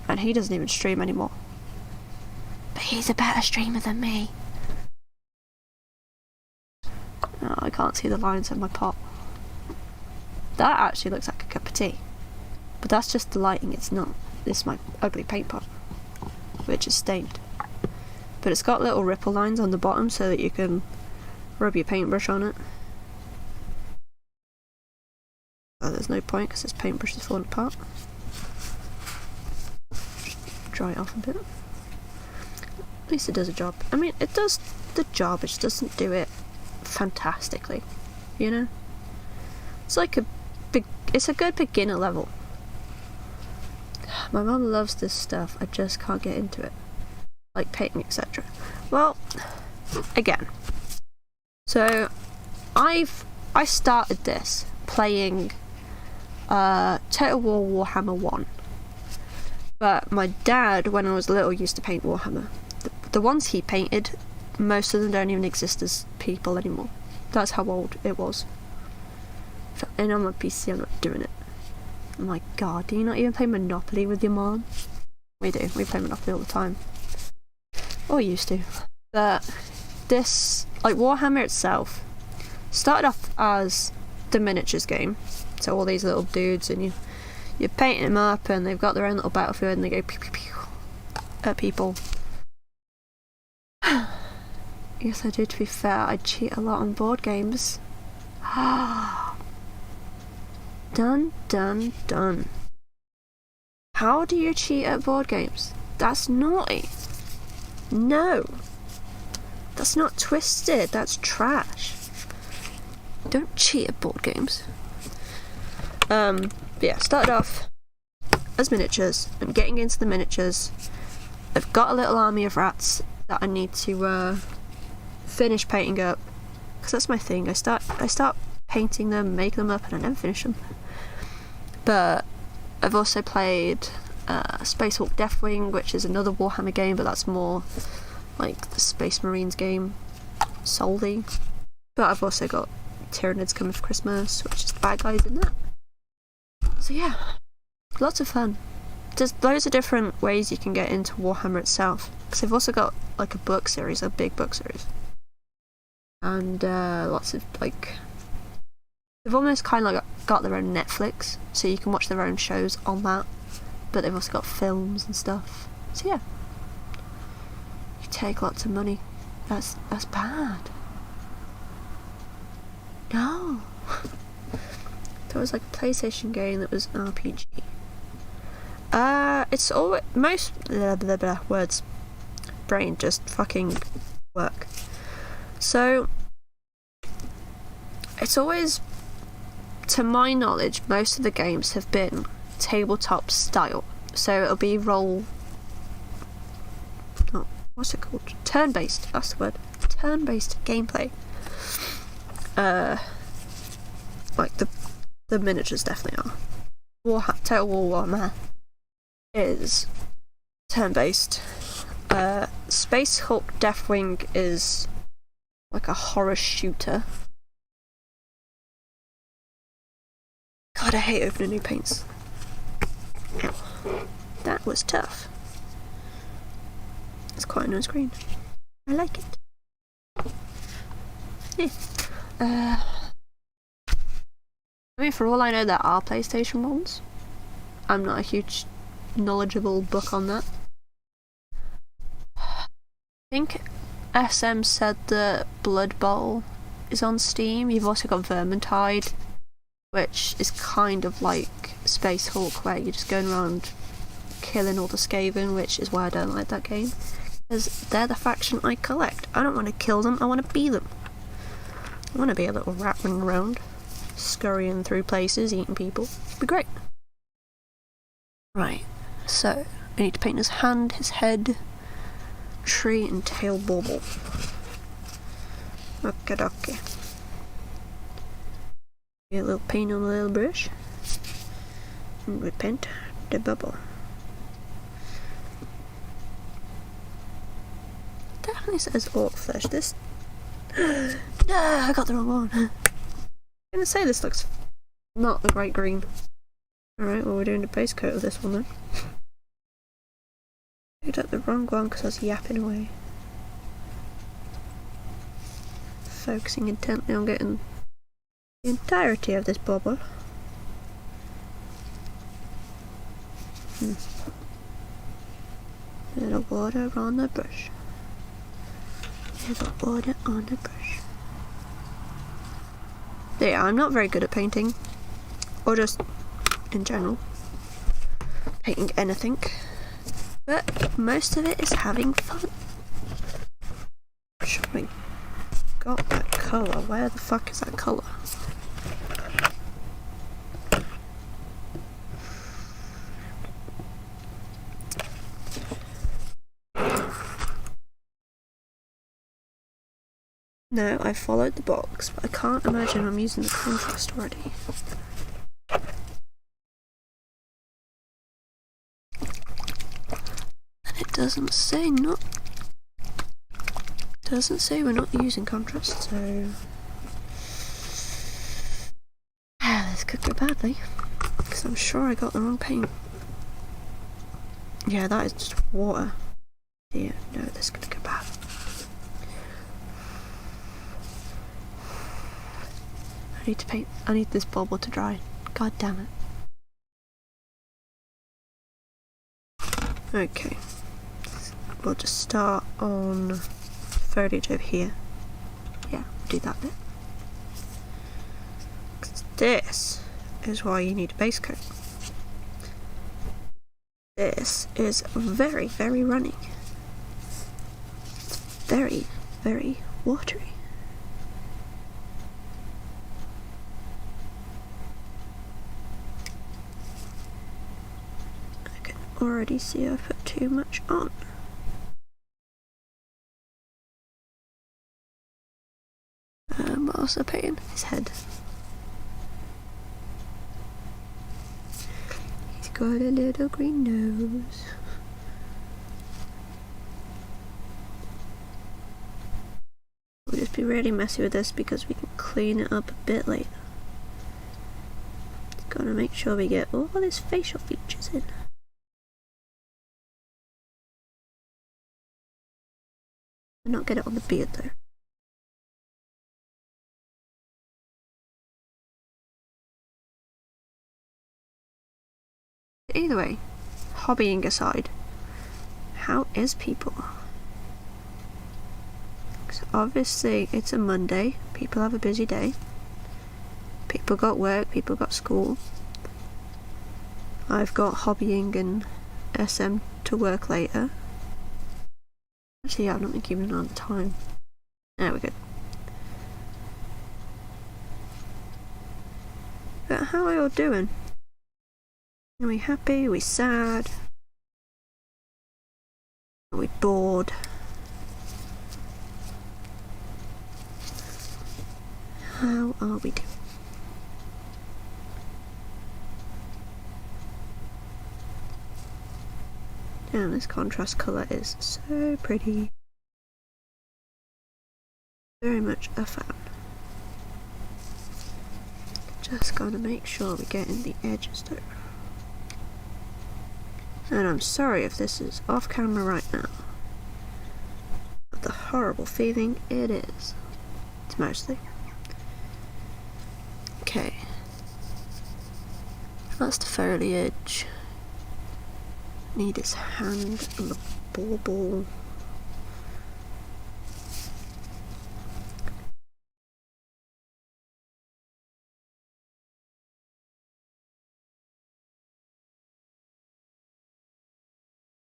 And he doesn't even stream anymore. But he's a better streamer than me. Oh, I can't see the lines of my pot. That actually looks like a cup of tea. But that's just the lighting, it's not. This is my ugly paint pot, which is stained. But it's got little ripple lines on the bottom so that you can rub your paintbrush on it. Oh, there's no point because this paintbrush is falling apart. Just dry it off a bit. At least it does a job. I mean, it does the job, it just doesn't do it fantastically, you know? It's like it's a good beginner level. My mum loves this stuff, I just can't get into it. Like painting, etc. Well, again. So, I started this playing Total War Warhammer 1. But my dad, when I was little, used to paint Warhammer. The ones he painted, most of them don't even exist as people anymore. That's how old it was. And on my PC, I'm not doing it. Oh my god, do you not even play Monopoly with your mom? We do, we play Monopoly all the time. Or used to. But this, like Warhammer itself, started off as the miniatures game. So all these little dudes and you're painting them up and they've got their own little battlefield and they go pew pew pew at people. Yes, I do, to be fair, I cheat a lot on board games. Dun dun dun. How do you cheat at board games? That's naughty. No. That's not twisted, that's trash. Don't cheat at board games. Yeah, started off as miniatures and getting into the miniatures. I've got a little army of rats that I need to finish painting up because that's my thing. I start painting them, make them up, and I never finish them. But I've also played Space Hulk Deathwing, which is another Warhammer game, but that's more like the Space Marines game solely. But I've also got Tyranids Coming for Christmas, which is the bad guys in that. So yeah, lots of fun. There's loads of different ways you can get into Warhammer itself, because they've also got like a book series, a big book series, and lots of like, they've almost kind of like got their own Netflix, so you can watch their own shows on that, but they've also got films and stuff. So yeah, you take lots of money. That's bad. No. There was like a PlayStation game that was an RPG. It's all most blah, blah, blah, words. Brain just fucking work. So it's always, to my knowledge, most of the games have been tabletop style. So it'll be what's it called? Turn-based. That's the word. turn-based gameplay. Like the miniatures definitely are. Total War Warhammer is turn-based. Space Hulk Deathwing is like a horror shooter. God, I hate opening new paints. Ow. That was tough. It's quite a nice green. I like it. Yeah. I mean, for all I know, there are PlayStation ones. I'm not a huge knowledgeable book on that. I think SM said that Blood Bowl is on Steam. You've also got Vermintide, which is kind of like Space Hulk, where you're just going around killing all the Skaven, which is why I don't like that game. Because they're the faction I collect. I don't want to kill them, I want to be them. I want to be a little rat running around, scurrying through places, eating people. It'd be great. Right, so I need to paint his hand, his head, tree and tail bauble. Okay. Get a little paint on the little brush. And we paint the bubble. Definitely says orc flesh. This. I got the wrong one. I'm gonna say this looks not the right green. Alright, well, we're doing the base coat of this one then. Picked up the wrong one because I was yapping away. Focusing intently on getting the entirety of this bubble. Little water on the brush. Little water on the brush. Yeah, I'm not very good at painting. Or just in general. Painting anything. But most of it is having fun. Should we got that colour? Where the fuck is that colour? No, I followed the box, but I can't imagine I'm using the contrast already. And it doesn't say not. Doesn't say we're not using contrast, so this could go badly, because I'm sure I got the wrong paint. Yeah, that is just water. Yeah, no, this could go bad. I need to paint. I need this bubble to dry. God damn it. Okay, we'll just start on foliage over here. Yeah, do that bit. 'Cause this is why you need a base coat. This is very, very running. It's very, very watery. I can already see I put too much on. I'm also painting his head. He's got a little green nose. We'll just be really messy with this because we can clean it up a bit later. Just gotta make sure we get all his facial features in. And not get it on the beard though. Either way, hobbying aside, how is people? So obviously it's a Monday, people have a busy day, people got work, people got school, I've got hobbying and SM to work later. Actually, yeah, I've not been keeping an eye on the time. There we go. But how are you all doing? Are we happy? Are we sad? Are we bored? How are we doing? And this contrast colour is so pretty. Very much a fan. Just gotta make sure we get in the edges though. And I'm sorry if this is off camera right now. But the horrible feeling it is. It's mostly. Okay. That's the foliage. Need his hand and the bauble.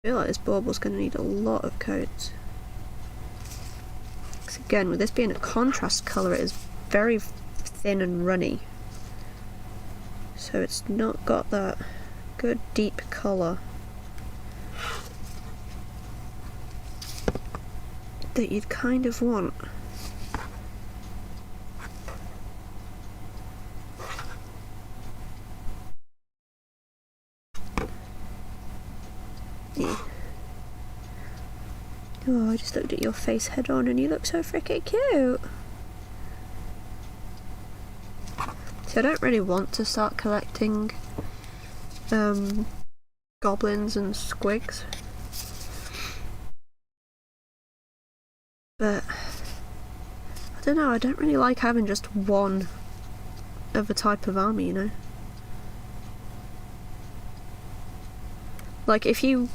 I feel like this bauble's going to need a lot of coats. Because again, with this being a contrast colour, it is very thin and runny. So it's not got that good deep colour that you'd kind of want. Yeah. Oh, I just looked at your face head on and you look so freaking cute. So I don't really want to start collecting goblins and squigs. But I don't know, I don't really like having just one of a type of army, you know? Like if you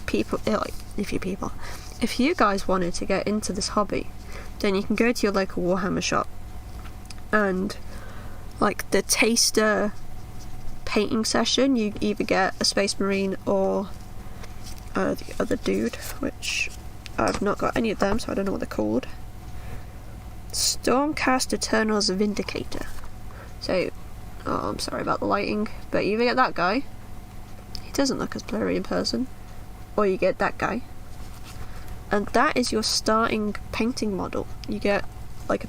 guys wanted to get into this hobby, then you can go to your local Warhammer shop and like the taster painting session, you either get a Space Marine or the other dude, which I've not got any of them, so I don't know what they're called. Stormcast Eternal's Vindicator. So, oh, I'm sorry about the lighting, but you either get that guy, he doesn't look as blurry in person, or you get that guy. And that is your starting painting model. You get like a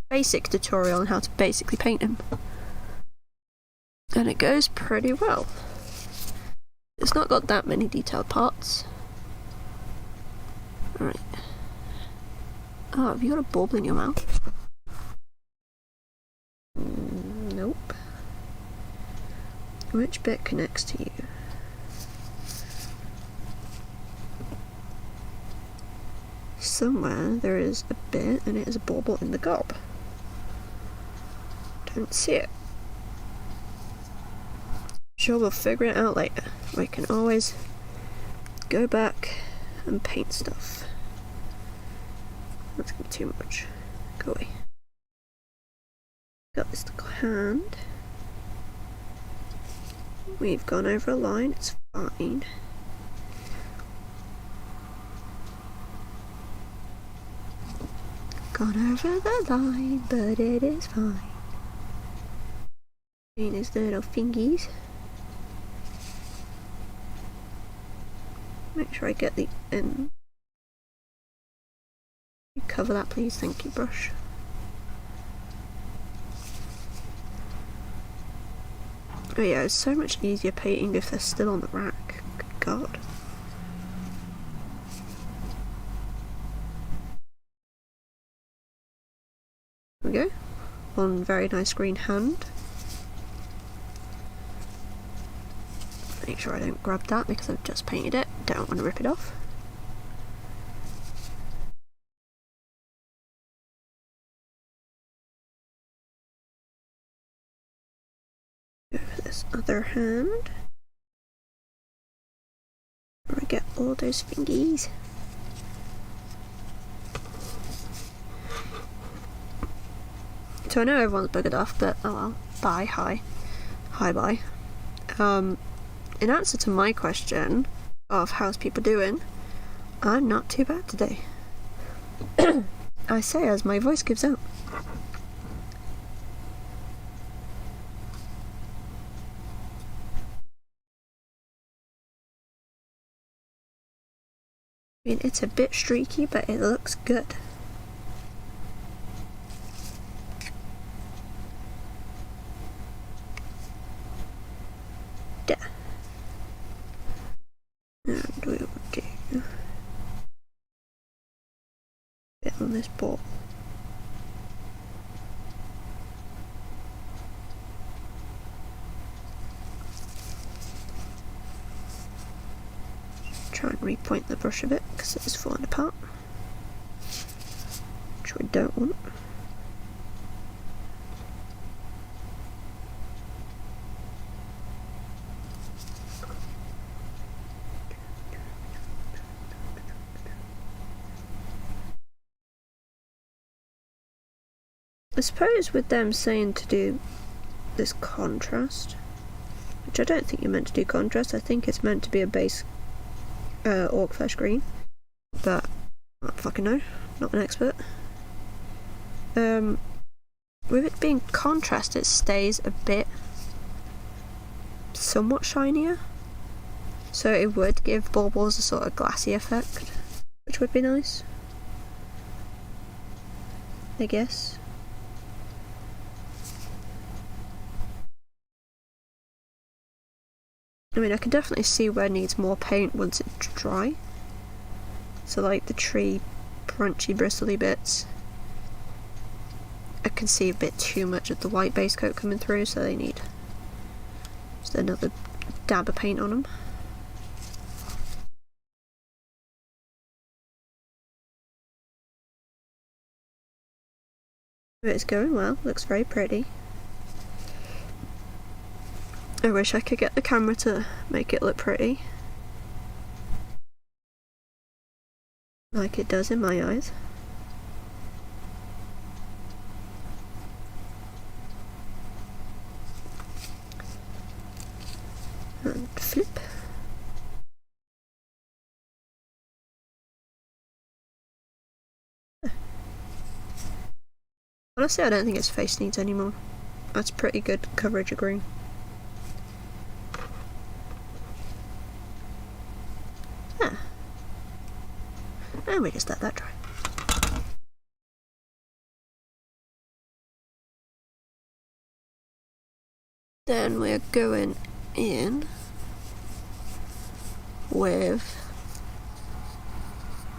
basic tutorial on how to basically paint him. And it goes pretty well. It's not got that many detailed parts. Alright. Oh, have you got a bauble in your mouth? Nope. Which bit connects to you? Somewhere there is a bit and it is a bauble in the gob. Don't see it. Sure, we'll figure it out later. We can always go back and paint stuff. That's gonna be too much. Go away. Got this little hand. We've gone over a line, it's fine. Gone over the line, but it is fine. Paint his little fingies. Make sure I get the end. You cover that, please. Thank you, brush. Oh yeah, it's so much easier painting if they're still on the rack. Good God. There we go. One very nice green hand. Make sure I don't grab that because I've just painted it. Don't want to rip it off. Go for this other hand. Where I get all those fingies. So I know everyone's buggered off, but oh well. Bye, hi. Hi, bye. In answer to my question of how's people doing, I'm not too bad today. I say as my voice gives out. I mean, it's a bit streaky, but it looks good. there. And we will do a bit on this ball. Try and repoint the brush a bit because it is falling apart, which we don't want. I suppose with them saying to do this contrast, which I don't think you're meant to do contrast, I think it's meant to be a base orc flesh green, but I don't fucking know, not an expert. With it being contrast, it stays a bit somewhat shinier, so it would give baubles a sort of glassy effect, which would be nice, I guess. I mean, I can definitely see where it needs more paint once it's dry. So like the tree branchy bristly bits, I can see a bit too much of the white base coat coming through, so they need just another dab of paint on them. But it's going well, looks very pretty. I wish I could get the camera to make it look pretty, like it does in my eyes. And flip. Honestly, I don't think its face needs any more. That's pretty good coverage of green. And we just let that dry. Then we're going in with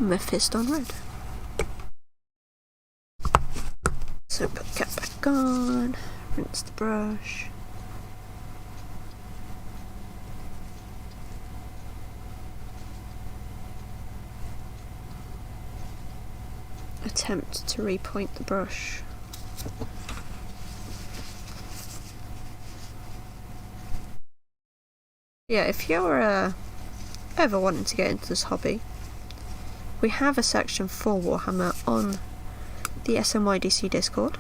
Mephiston Red. So put the cap back on, rinse the brush. Attempt to repoint the brush. Yeah, if you're ever wanting to get into this hobby, we have a section for Warhammer on the SMYDC Discord,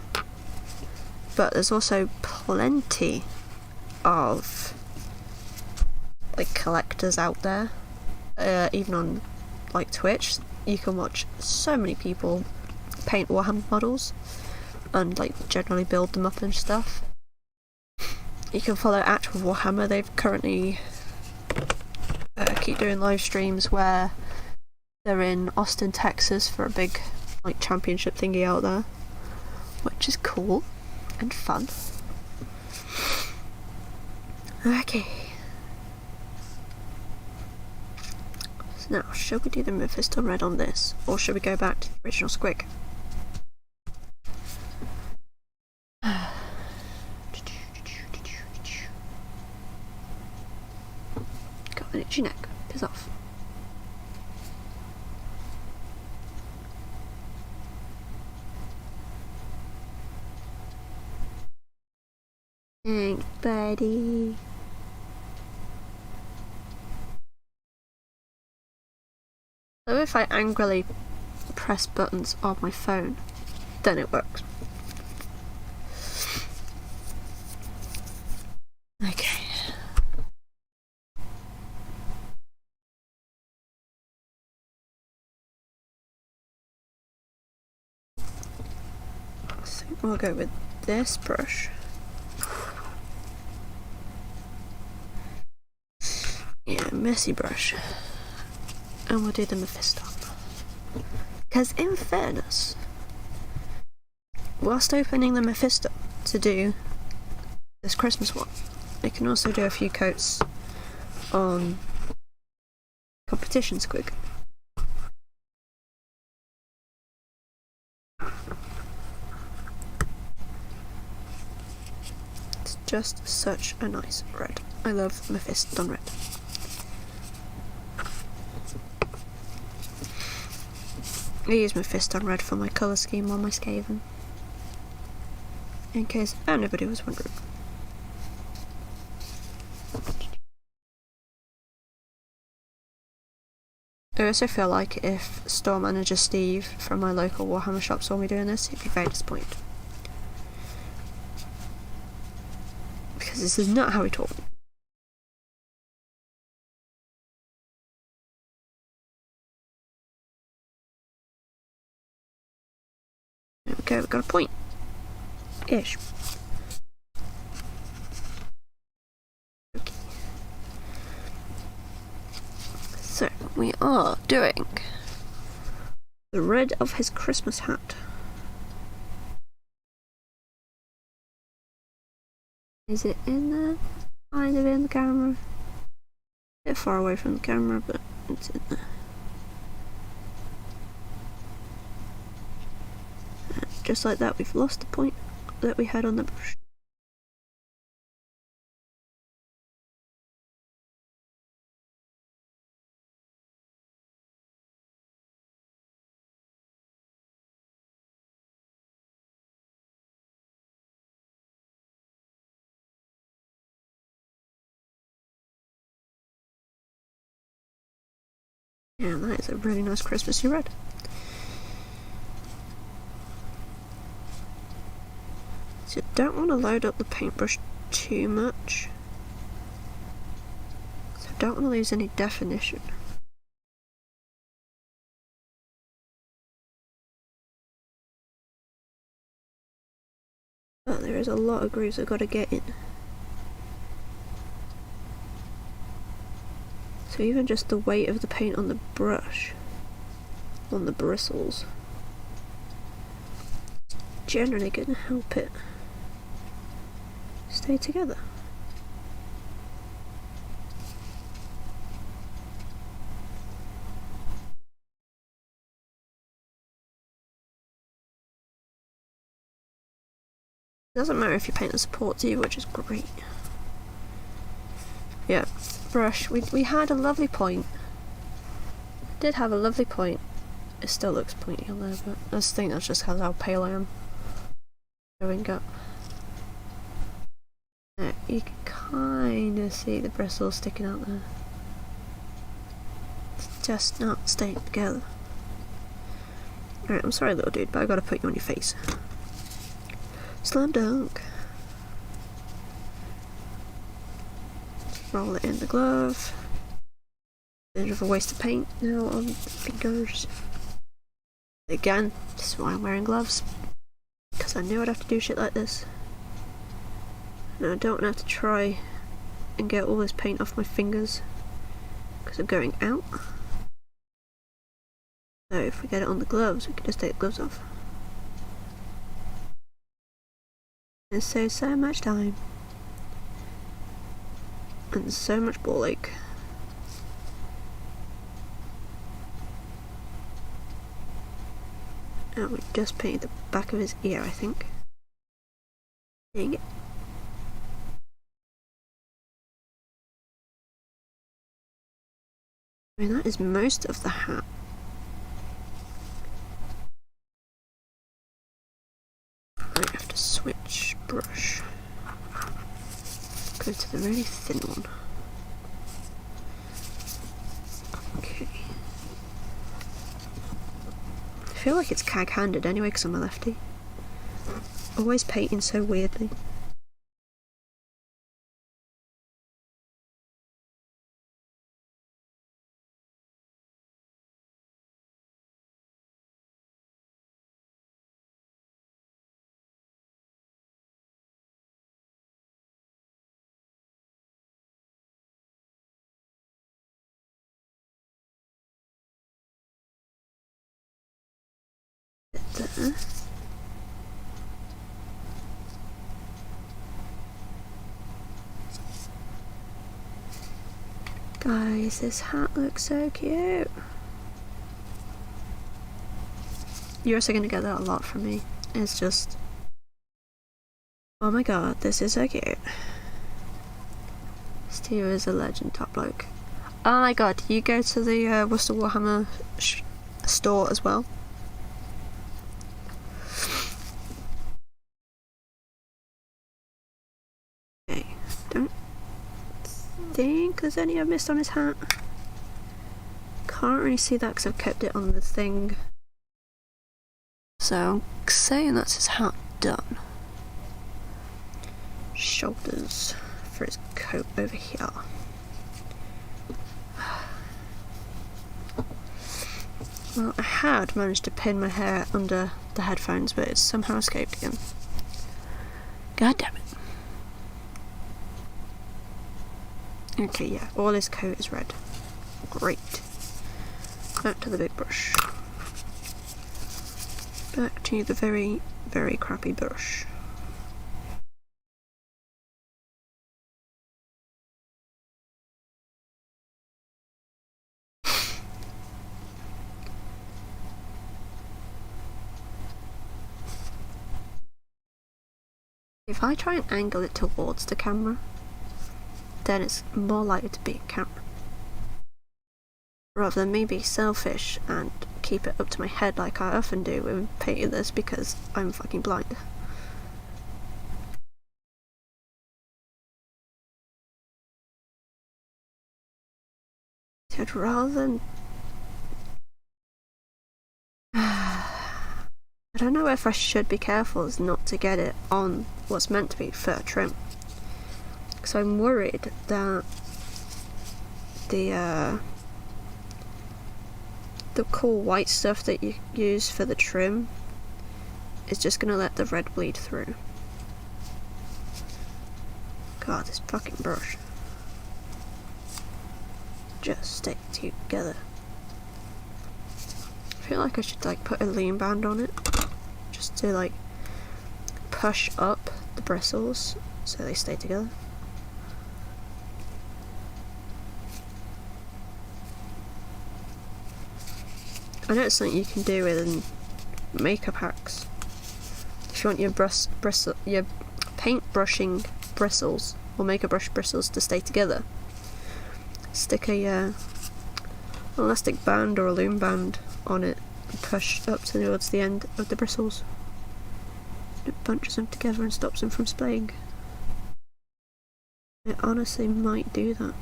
but there's also plenty of like collectors out there, even on like Twitch. You can watch so many people paint Warhammer models and like generally build them up and stuff. You can follow Actual Warhammer. They've currently keep doing live streams where they're in Austin, Texas for a big like championship thingy out there, which is cool and fun. Okay. So now, should we do the Mephiston Red on this, or should we go back to the original Squig? Got an itchy neck. Piss off. Thanks, buddy. So if I angrily press buttons on my phone, then it works. Okay. So we'll go with this brush. Yeah, messy brush. And we'll do the Mephiston. Because in fairness, whilst opening the Mephiston to do this Christmas one, I can also do a few coats on competition squig. It's just such a nice red. I love my fist done red. I use my fist on red for my colour scheme on my Skaven, in case anybody was wondering. I also feel like if store manager Steve from my local Warhammer shop saw me doing this, he'd be very disappointed. Because this is not how he taught me. Okay, we've got a point. Ish. Okay. So, we are doing the red of his Christmas hat. Is it in there? Kind of in the camera. A bit far away from the camera, but it's in there. Just like that, we've lost the point that we had on the brush. Yeah, that is a really nice Christmassy red. So don't want to load up the paintbrush too much. So don't want to lose any definition. But there is a lot of grooves I've got to get in. So even just the weight of the paint on the brush, on the bristles, is generally going to help it stay together. It doesn't matter if you paint the supports either, which is great. Yeah, brush. We had a lovely point. Did have a lovely point. It still looks pointy on there, but I think that's just how pale I am. Showing up. You can kind of see the bristles sticking out there. It's just not staying together. Alright, I'm sorry little dude, but I gotta put you on your face. Slam dunk. Roll it in the glove. Bit of a waste of paint now on the fingers. Again, this is why I'm wearing gloves. Because I knew I'd have to do shit like this. And I don't want to have to try and get all this paint off my fingers because I'm going out. So if we get it on the gloves, we can just take the gloves off. It saves so much time. And so much ball ache. And we just painted the back of his ear, I think. Dang it. I mean, that is most of the hat. I have to switch brush. Go to the really thin one. Okay. I feel like it's cag-handed anyway because I'm a lefty. Always painting so weirdly. There. Guys, this hat looks so cute. You're also going to get that a lot from me. It's just... oh my god, this is so cute. Steve is a legend, top bloke. Oh my god, you go to the Worcester Warhammer store as well? Okay, don't think there's any I've missed on his hat. Can't really see that because I've kept it on the thing. So I'm saying that's his hat done. Shoulders for his coat over here. Well, I had managed to pin my hair under the headphones, but it's somehow escaped again. God damn it. Okay, yeah, all his coat is red. Great. Back to the big brush. Back to the very, very crappy brush. If I try and angle it towards the camera, then it's more likely to be a camera. Rather than me be selfish and keep it up to my head like I often do when painting this because I'm fucking blind. So rather than... I don't know if I should be careful as not to get it on what's meant to be fur trim. Because I'm worried that the cool white stuff that you use for the trim is just going to let the red bleed through. God, this fucking brush. Just stick together. I feel like I should like put a lean band on it. Just to like push up the bristles so they stay together. I know it's something you can do with makeup hacks. If you want your paint brushing bristles or makeup brush bristles to stay together, stick a elastic band or a loom band on it and push up towards the end of the bristles. It bunches them together and stops them from splaying. I honestly might do that.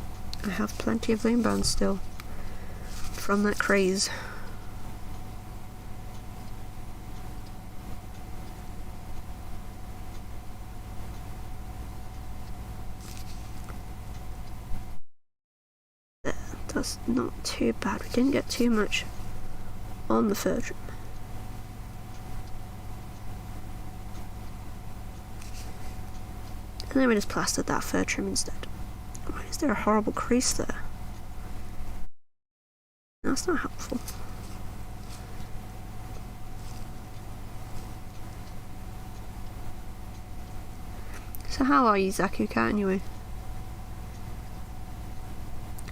I have plenty of loom bands still from that craze. That's not too bad. We didn't get too much on the fur trim. And then we just plastered that fur trim instead. Why is there a horrible crease there? That's not helpful. So how are you, Zakuka, anyway?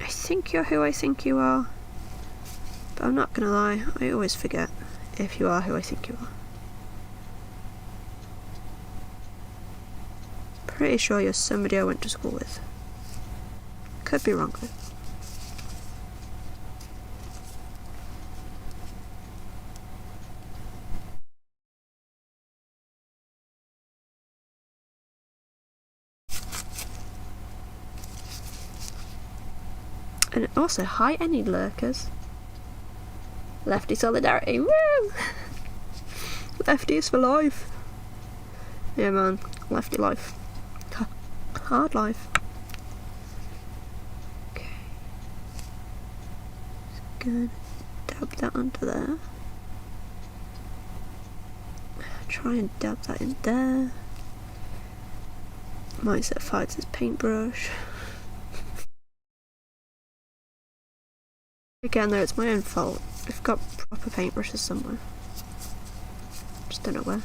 I think you're who I think you are, but I'm not gonna lie, I always forget if you are who I think you are. Pretty sure you're somebody I went to school with. Could be wrong though. And also, hi any lurkers. Lefty solidarity, woo! Lefty is for life. Yeah man, lefty life. Hard life. Okay. Just gonna dab that onto there. Try and dab that in there. Might set fire to this paintbrush. Again though, it's my own fault. I've got proper paintbrushes somewhere. Just don't know where.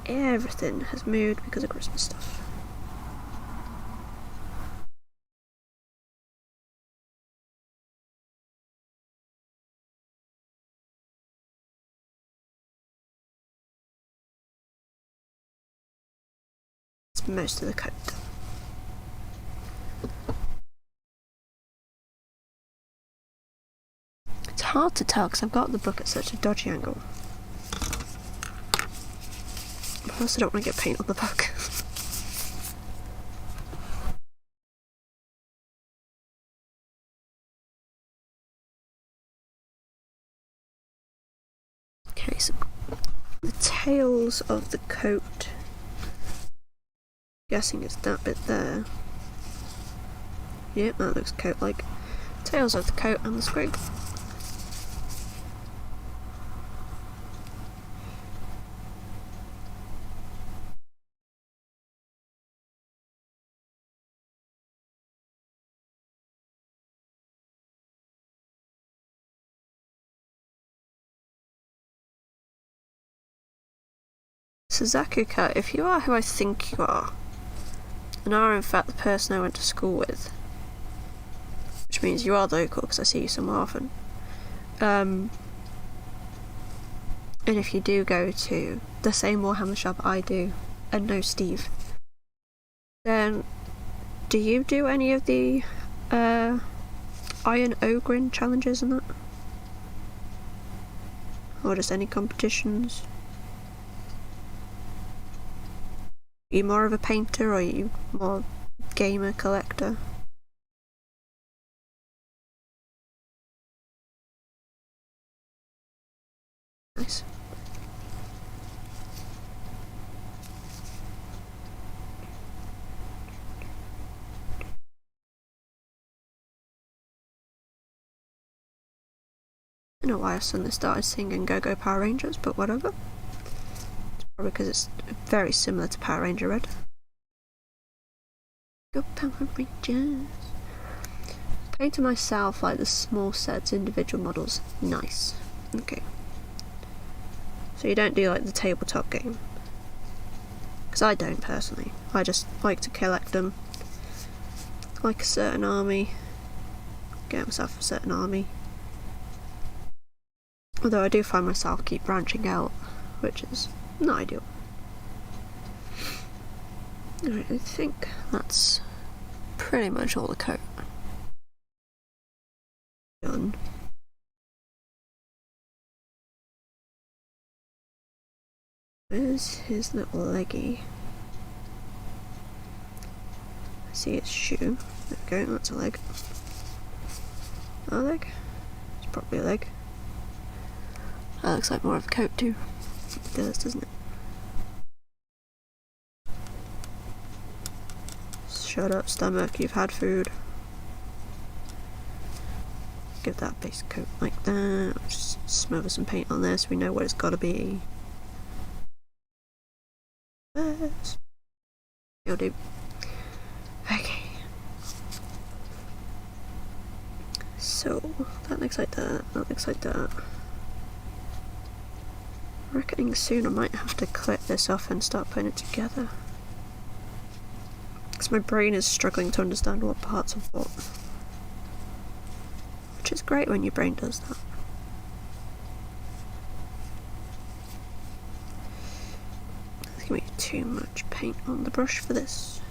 everything has moved because of Christmas stuff. It's most of the coat. It's hard to tell because I've got the book at such a dodgy angle. I also don't want to get paint on the book. Okay, so the tails of the coat. Guessing it's that bit there. Yep, that looks coat-like. Tails of the coat and the squig. Suzaku cut, if you are who I think you are, and are in fact the person I went to school with, which means you are local because I see you so often, and if you do go to the same Warhammer shop I do, and know Steve, then do you do any of the Iron Ogrin challenges and that? Or just any competitions? Are you more of a painter or are you more gamer collector? Nice. I don't know why I suddenly started singing Go Go Power Rangers, but whatever. It's probably because it's very similar to Power Ranger Red. Go Power Rangers! Painting myself like the small sets, individual models. Nice. Okay. So you don't do like the tabletop game? Because I don't personally. I just like to collect them. Like a certain army. Get myself a certain army. Although I do find myself keep branching out, which is not ideal. Alright, I think that's pretty much all the coat. Done. Where's his little leggy? I see his shoe. There we go, that's a leg. A leg? It's probably a leg. That looks like more of a coat too. It does, doesn't it? Shut up, stomach, you've had food. Give that base coat like that. Just smother some paint on there so we know what it's gotta be. Yes. You'll do. Okay. So, that looks like that, that looks like that. I'm reckoning soon I might have to clip this off and start putting it together. Because my brain is struggling to understand what parts of what. Which is great when your brain does that. There's going to be too much paint on the brush for this.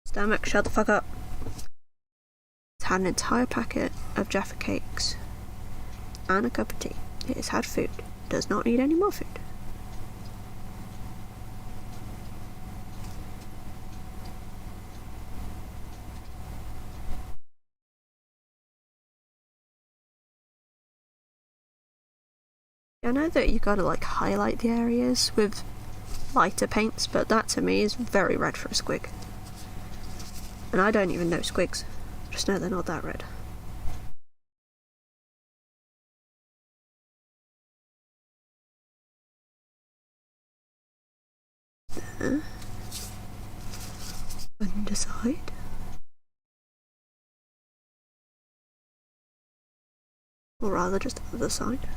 Stomach, shut the fuck up. It's had an entire packet of Jaffa cakes and a cup of tea. It has had food. Does not need any more food. I know that you gotta like highlight the areas with lighter paints, but that to me is very red for a squig. And I don't even know squigs. Just know they're not that red. There. Underside. Or rather just the other side.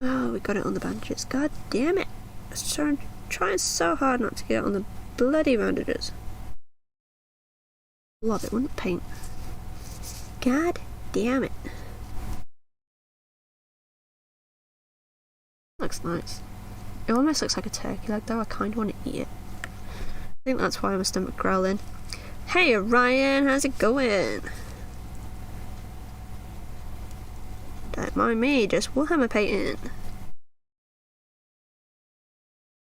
Oh, we got it on the bandages. God damn it. I was trying so hard not to get it on the bloody bandages. Love it, wouldn't it, paint? God damn it. Looks nice. It almost looks like a turkey leg though. I kind of want to eat it. I think that's why my stomach growling. Hey Ryan, how's it going? Don't mind me, just Warhammer painting.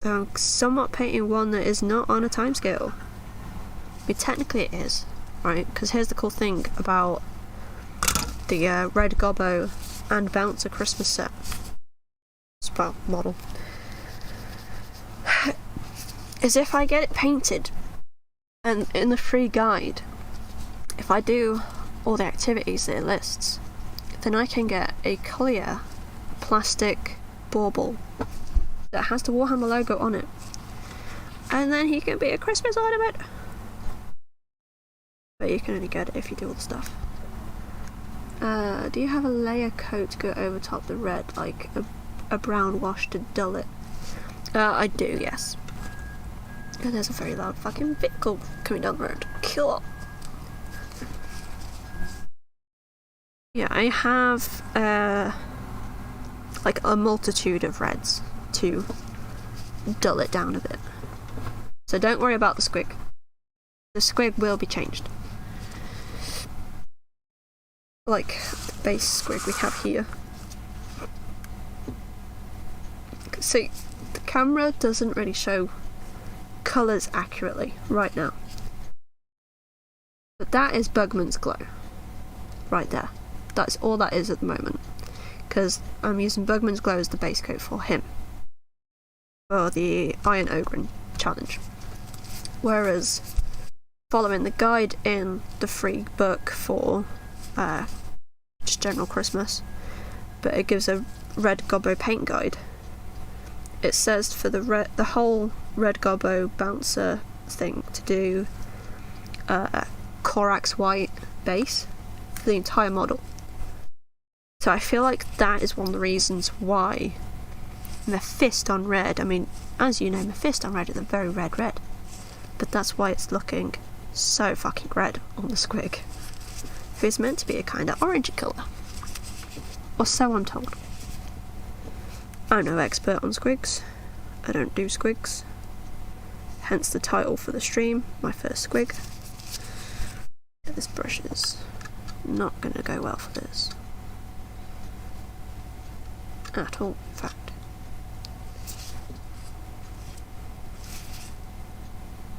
I'm somewhat painting one that is not on a timescale. I mean, technically it is, right? Because here's the cool thing about the Red Gobbo and Bouncer Christmas set. Well, model. Is if I get it painted, and in the free guide, if I do all the activities that it lists, then I can get a clear plastic bauble that has the Warhammer logo on it, and then he can be a Christmas ornament. But you can only get it if you do all the stuff. Do you have a layer coat to go over top the red, like a brown wash to dull it? I do, yes. And there's a very loud fucking vehicle coming down the road. Cool. Yeah, I have like a multitude of reds to dull it down a bit. So don't worry about the squig. The squig will be changed. Like the base squig we have here. See, the camera doesn't really show colours accurately right now. But that is Bugman's glow. Right there. That's all that is at the moment. Because I'm using Bugman's glow as the base coat for him. For the Iron Ogre challenge. Whereas, following the guide in the free book for just general Christmas, but it gives a Red Gobbo paint guide. It says for the whole Red Gobbo bouncer thing to do Corax white base for the entire model. So I feel like that is one of the reasons why Mephisto on red, I mean, as you know, Mephisto on red is a very red. But that's why it's looking so fucking red on the squig. It's meant to be a kind of orangey colour. Or so I'm told. I'm no expert on squigs. I don't do squigs. Hence the title for the stream, my first squig. Yeah, this brush is not going to go well for this. At all, in fact.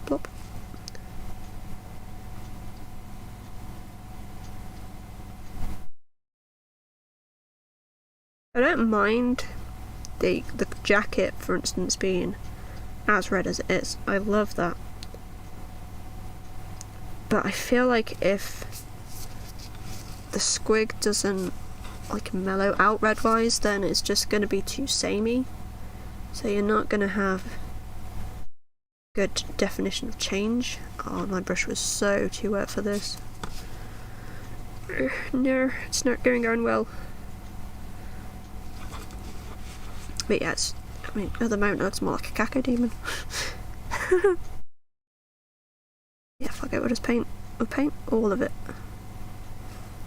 Plop. I don't mind the jacket, for instance, being as red as it is. I love that. But I feel like if the squig doesn't like mellow out red wise, then it's just going to be too samey. So you're not going to have good definition of change. Oh, my brush was so too wet for this. No, it's not going well. But yeah, I mean, at the moment it looks more like a cacodemon. Yeah, fuck it, we'll paint all of it.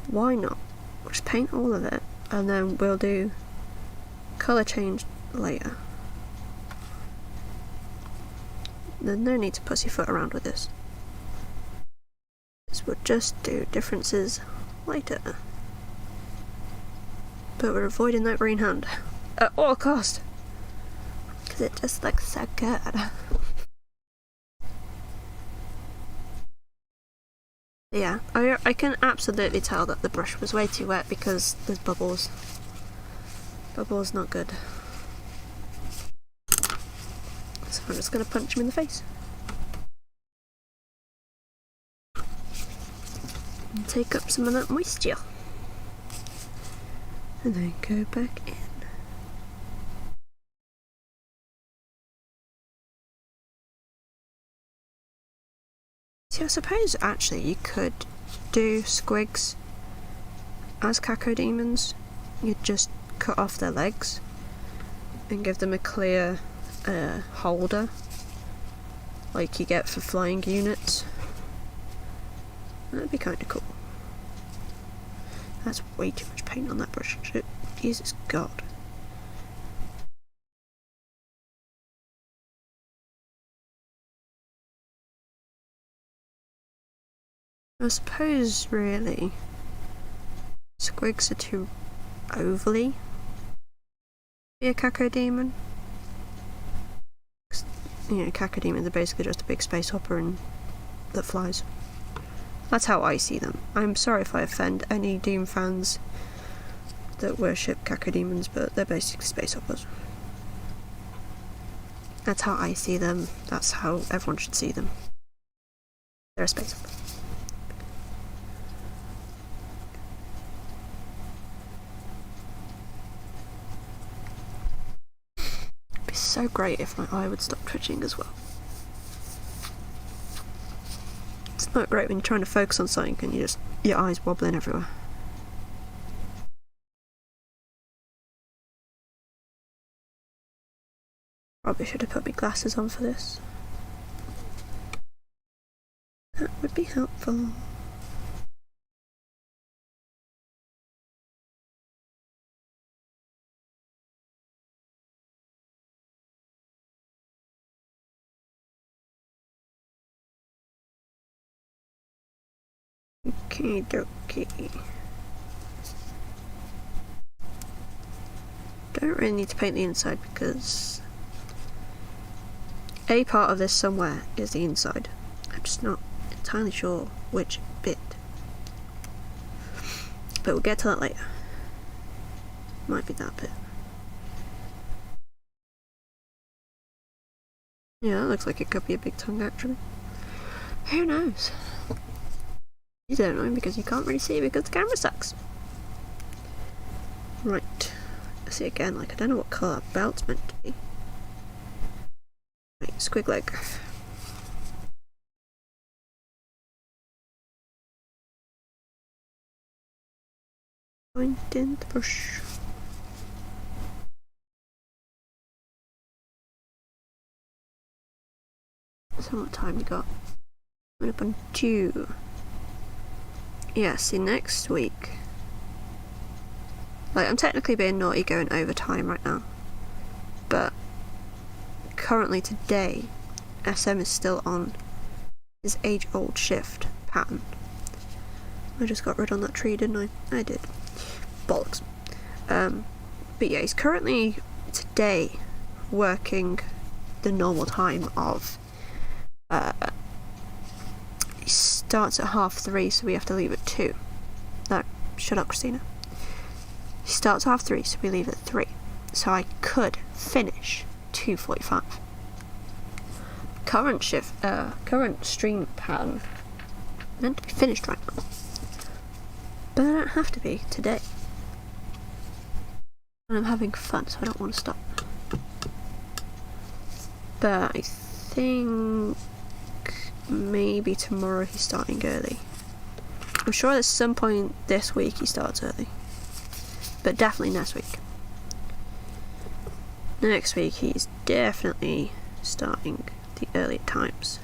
Why not? We'll just paint all of it, and then we'll do colour change later. There's no need to pussyfoot around with this. We'll just do differences later. But we're avoiding that green hand at all cost, because it just looks so good. Yeah, I can absolutely tell that the brush was way too wet because there's bubbles. Bubbles not good. So I'm just going to punch him in the face. And take up some of that moisture. And then go back in. See, I suppose actually you could do squigs as cacodemons. You'd just cut off their legs and give them a clear holder like you get for flying units. That'd be kind of cool. That's way too much paint on that brush. Jesus God. I suppose, really, squigs are too overly be a cacodemon. You know, cacodemons are basically just a big space hopper that flies. That's how I see them. I'm sorry if I offend any Doom fans that worship cacodemons, but they're basically space hoppers. That's how I see them. That's how everyone should see them. They're a space hopper. It'd be so great if my eye would stop twitching as well. It's not great when you're trying to focus on something and your eyes wobbling everywhere. Probably should have put my glasses on for this. That would be helpful. Okie dokie. Don't really need to paint the inside because a part of this somewhere is the inside. I'm just not entirely sure which bit. But we'll get to that later. Might be that bit. Yeah, that looks like it could be a big tongue actually. Who knows? You don't know because you can't really see it because the camera sucks. Right. I see again, like I don't know what colour that belt's meant to be. Right, squig leg. Point in the brush. So what time we got? Coming up on 2. Yeah, see next week. Like I'm technically being naughty going over time right now. But currently today, SM is still on his age-old shift pattern. I just got rid on that tree, didn't I? I did. Bollocks. But yeah, he's currently today working the normal time of he starts at 3:30, so we have to leave at 2. No, shut up, Christina. He starts at 3:30, so we leave at 3. So I could finish 2:45. Current stream pattern meant to be finished right now, but I don't have to be today. And I'm having fun, so I don't want to stop. But I think maybe tomorrow he's starting early. I'm sure at some point this week he starts early, but definitely next week. Next week he's definitely starting the earlier times,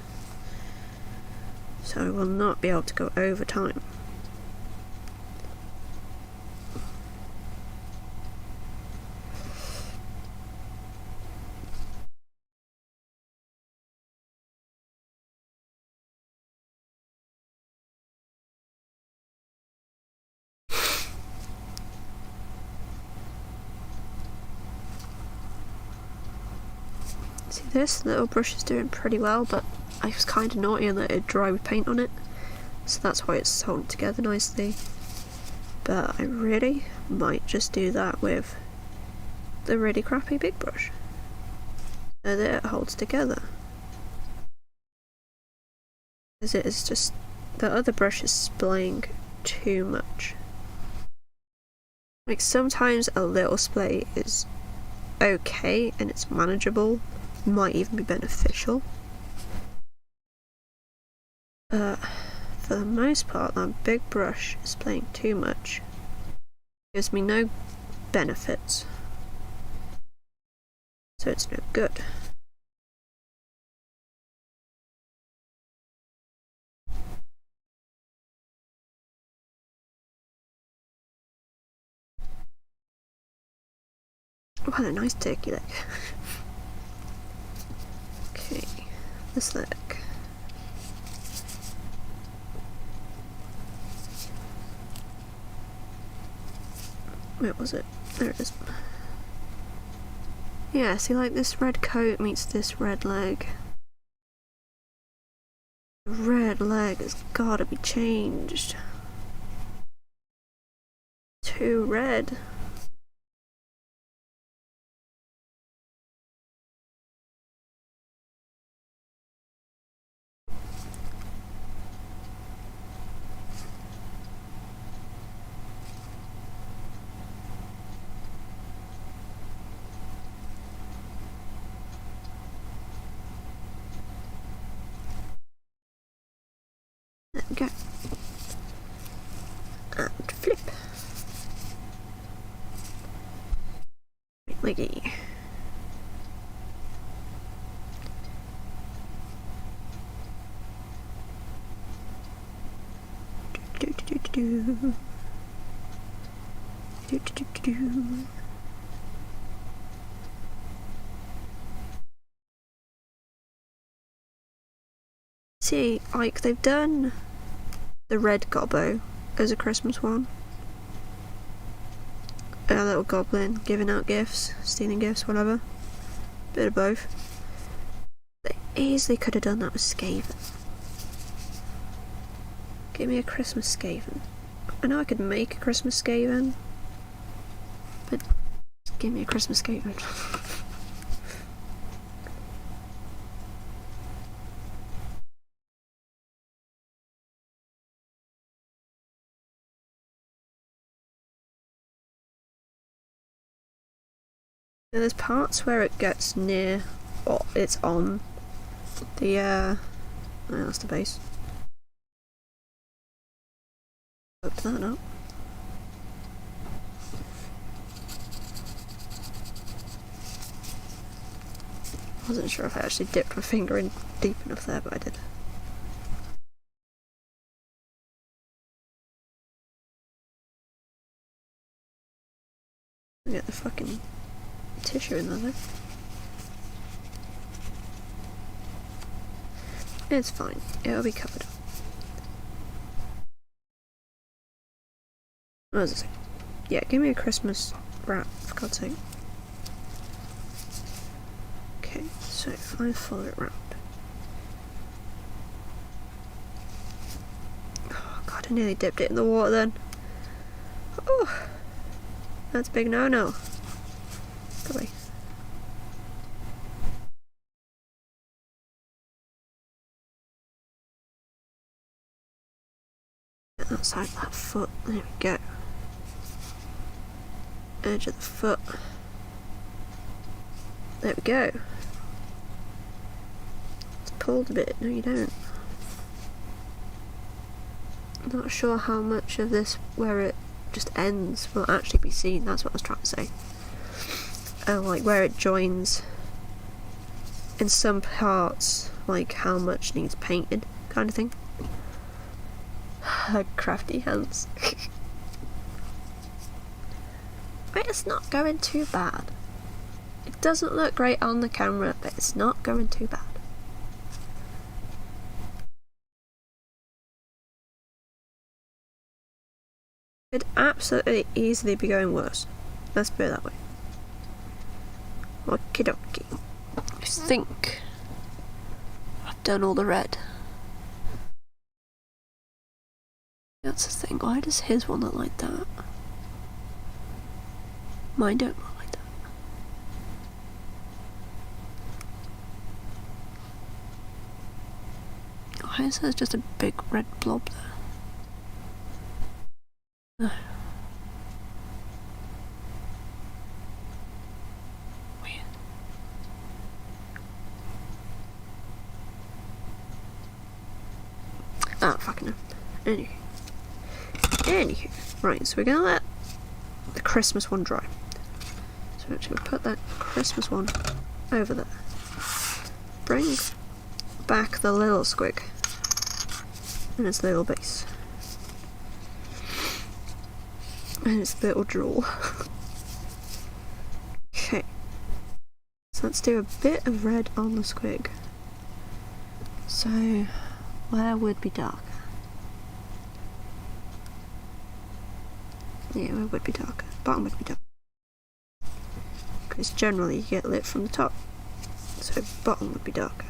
so I will not be able to go overtime. See, this little brush is doing pretty well, but I was kind of naughty and let it dry with paint on it, so that's why it's holding together nicely. But I really might just do that with the really crappy big brush, so that it holds together. Because it is just, the other brush is splaying too much. Like sometimes a little splay is okay and it's manageable, might even be beneficial. For the most part, that big brush is playing too much. Gives me no benefits. So it's no good. What a nice turkey leg. Okay, this leg. Where was it? There it is. Yeah, see, like this red coat meets this red leg. The red leg has gotta be changed. Too red. There we go. And flip. Leggy. See, like they've done the red gobbo as a Christmas one. A little goblin giving out gifts, stealing gifts, whatever. Bit of both. They easily could have done that with Skaven. Give me a Christmas Skaven. I know I could make a Christmas Skaven, but just give me a Christmas Skaven. There's parts where it gets near, or it's on the, oh, that's the base. Open that up. I wasn't sure if I actually dipped my finger in deep enough there, but I did. Get the fucking tissue in there. It's fine. It'll be covered up. What was I saying? Yeah, give me a Christmas wrap, for God's sake. Okay, so if I follow it round. Oh god, I nearly dipped it in the water then. Oh, that's a big no-no. Go away. Get outside that foot, there we go. Edge of the foot. There we go. It's pulled a bit, no you don't. I'm not sure how much of this where it just ends will actually be seen, that's what I was trying to say. Like where it joins in some parts, like how much needs painted kind of thing. Crafty hands. But it's not going too bad. It doesn't look great on the camera, but it's not going too bad. Could absolutely easily be going worse. Let's put it that way. Okie dokie. I think I've done all the red. That's the thing, why does his one look like that? Mine don't look like that. Why is there just a big red blob there? No. Weird. Oh, fucking no. Anywho. Right, so we're gonna let the Christmas one dry. So we're actually gonna put that Christmas one over there. Bring back the little squig and its little base and its little drool. Okay, so let's do a bit of red on the squig. So where would be dark? Yeah, where would be dark? Bottom would be dark, because generally you get lit from the top, so bottom would be darker.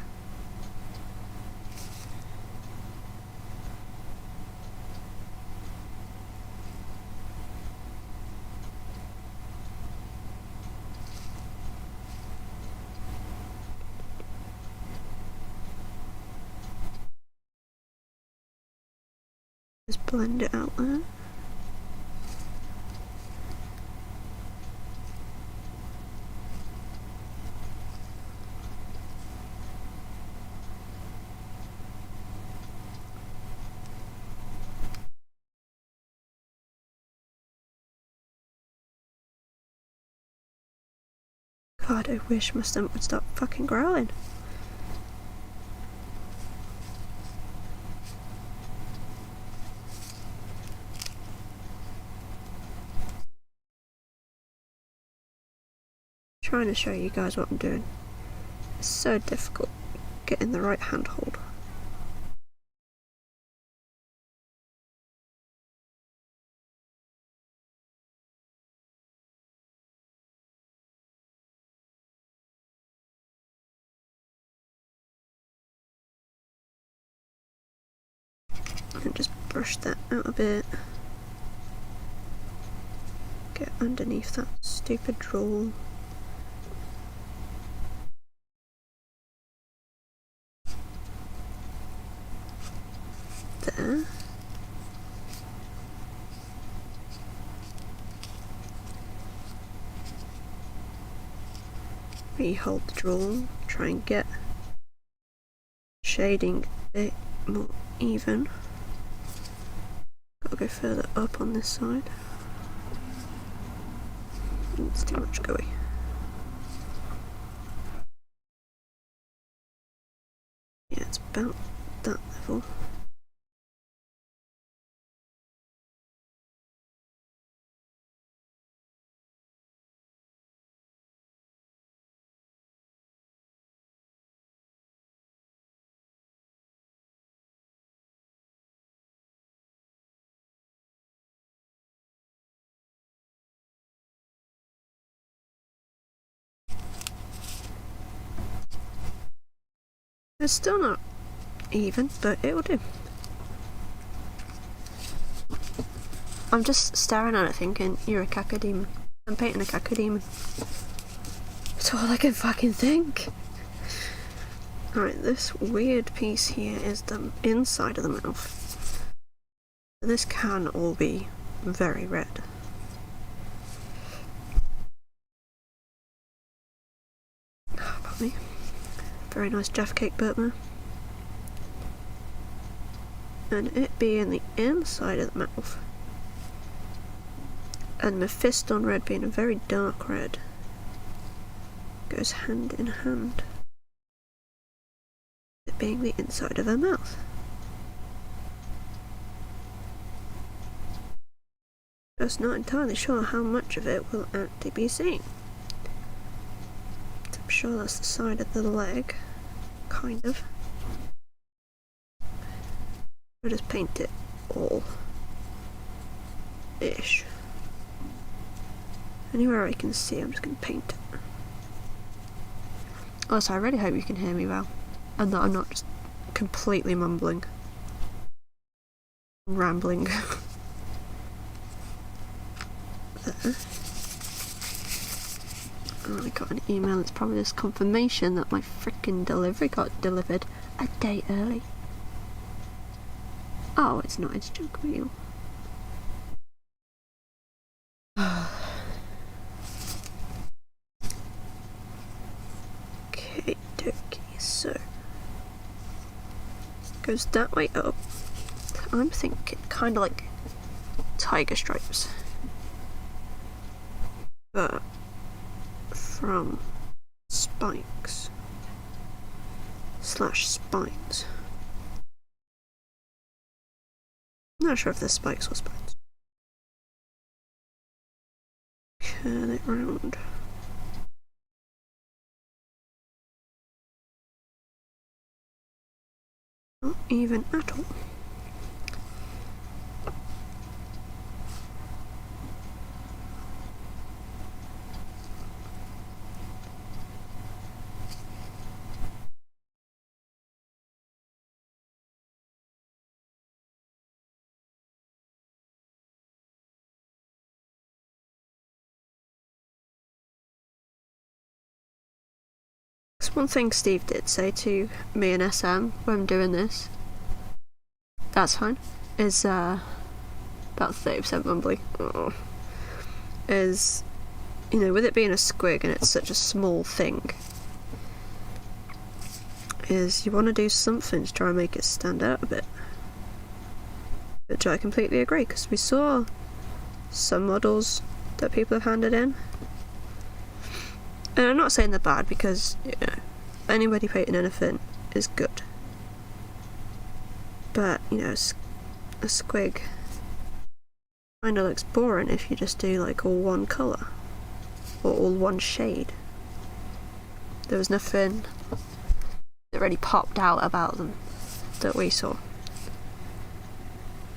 Just blend it out there. God, I wish my stomach would stop fucking growling. Trying to show you guys what I'm doing. It's so difficult getting the right handhold. And just brush that out a bit. Get underneath that stupid drool. There. Rehold the drool. Try and get shading a bit more even. Gotta go further up on this side. It's too much gooey. Yeah, it's about that level. It's still not even, but it will do. I'm just staring at it thinking, you're a cacodemon. I'm painting a cacodemon. That's all I can fucking think. Right, this weird piece here is the inside of the mouth. This can all be very red. Pardon me. Very nice Jaffa Cake Burtmer. And it being the inside of the mouth, and Mephiston red being a very dark red, goes hand in hand. It being the inside of her mouth. Just not entirely sure how much of it will actually be seen. I'm sure that's the side of the leg. Kind of. I'll just paint it all ish. Anywhere I can see, I'm just going to paint it. Also, I really hope you can hear me well, and that I'm not just completely mumbling, rambling. There. Oh, I got an email. It's probably this confirmation that my freaking delivery got delivered a day early. Oh, it's not. It's junk mail. Okay, dokie. So goes that way up. I'm thinking kind of like tiger stripes, but from spikes slash spines. Not sure if they're spikes or spines. Turn it round. Not even at all. That's one thing Steve did say to me and SM when I'm doing this. That's fine. Is about 30% mumbly. Oh. Is, you know, with it being a squig and it's such a small thing, is you want to do something to try and make it stand out a bit. Which I completely agree, because we saw some models that people have handed in. And I'm not saying they're bad, because, you know, anybody painting anything is good. But, you know, a squig kind of looks boring if you just do like all one colour. Or all one shade. There was nothing that really popped out about them that we saw.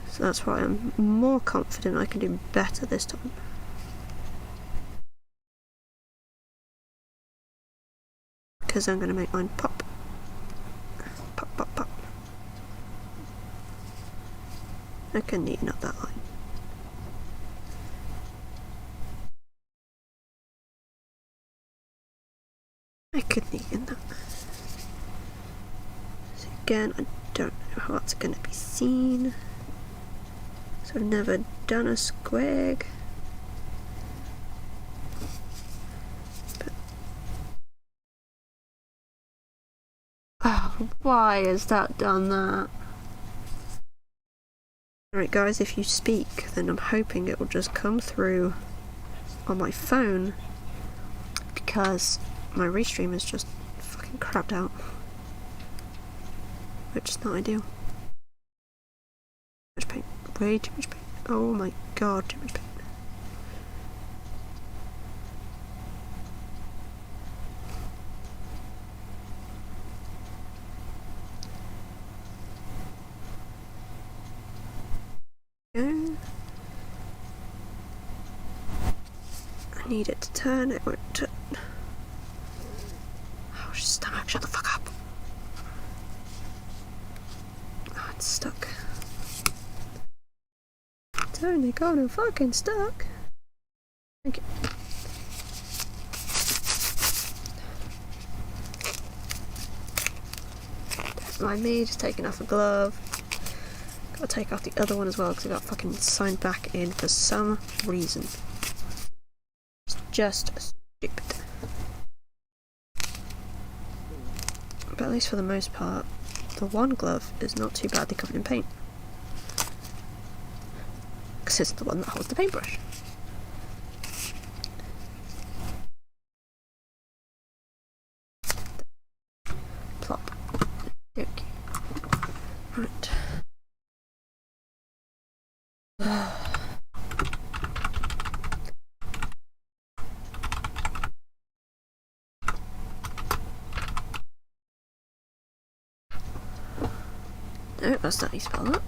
So that's why I'm more confident I can do better this time. Because I'm going to make mine pop. Pop, pop, pop. I can neaten up that line. I could neaten that. So again, I don't know how it's going to be seen. So I've never done a squig. Oh, why has that done that? Alright guys, if you speak, then I'm hoping it will just come through on my phone, because my restream is just fucking crapped out. Which is not ideal. Too much paint. Way too much paint. Oh my god, too much paint. I need it to turn, it won't turn. Oh, stomach, shut the fuck up. Oh, it's stuck. It's only gone and fucking stuck. Thank you. Don't mind me, just taking off a glove. Gotta take off the other one as well because I got fucking signed back in for some reason. It's just stupid. But at least for the most part, the one glove is not too badly covered in paint. Because it's the one that holds the paintbrush. Plop. Okay. Right. No, that's not how you spell that.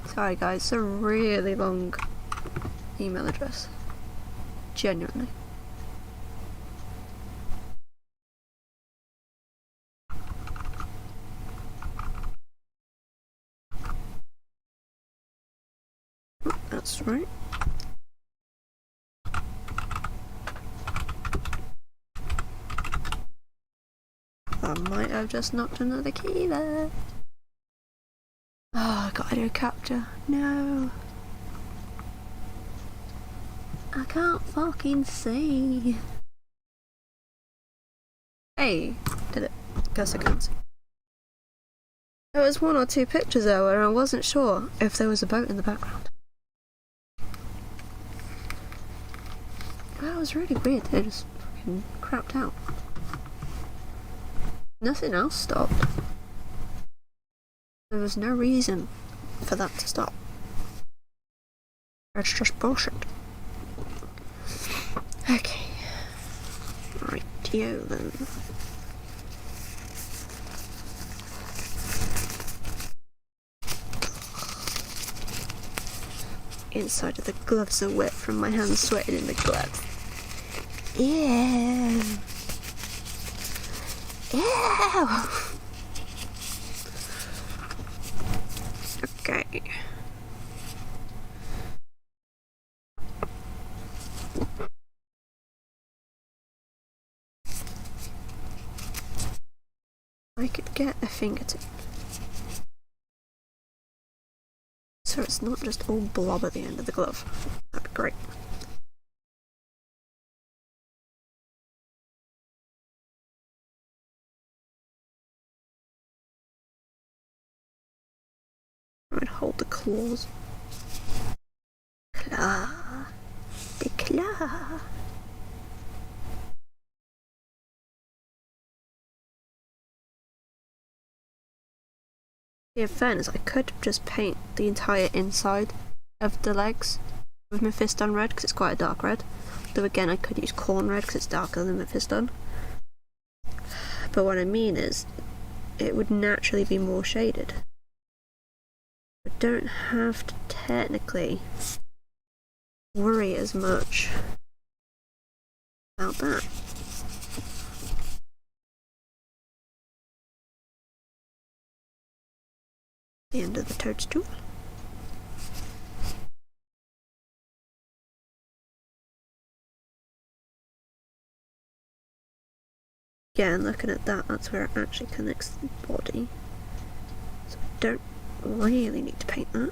Sorry guys, it's a really long email address. Genuinely. That's right. I might have just knocked another key there. Oh, I gotta do a capture. No. I can't fucking see. Hey, did it? Guess I can't see. There was one or two pictures there where I wasn't sure if there was a boat in the background. was really weird. They just fucking crapped out. Nothing else stopped. There was no reason for that to stop. It's just bullshit. Okay. Rightio then. Inside of the gloves are wet from my hands sweating in the gloves. Ew. Ew. Okay. I could get a fingertip. So it's not just all blob at the end of the glove. That'd be great. I would hold the claws. Claw. The claw. In fairness, I could just paint the entire inside of the legs with Mephiston red because it's quite a dark red. Though again, I could use corn red because it's darker than Mephiston. But what I mean is, it would naturally be more shaded. I don't have to technically worry as much about that. The end of the toadstool. Yeah, and looking at that, that's where it actually connects to the body. So I don't really need to paint that.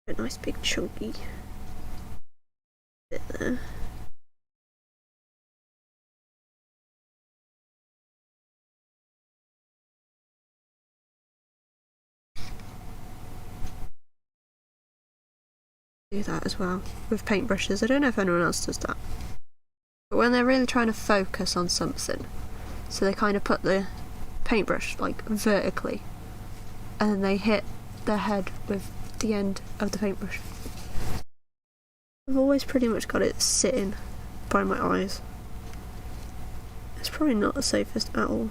A nice big chunky bit there. Do that as well with paintbrushes. I don't know if anyone else does that, but when they're really trying to focus on something, so they kind of put the paintbrush like vertically and then they hit their head with the end of the paintbrush. I've always pretty much got it sitting by my eyes. It's probably not the safest at all.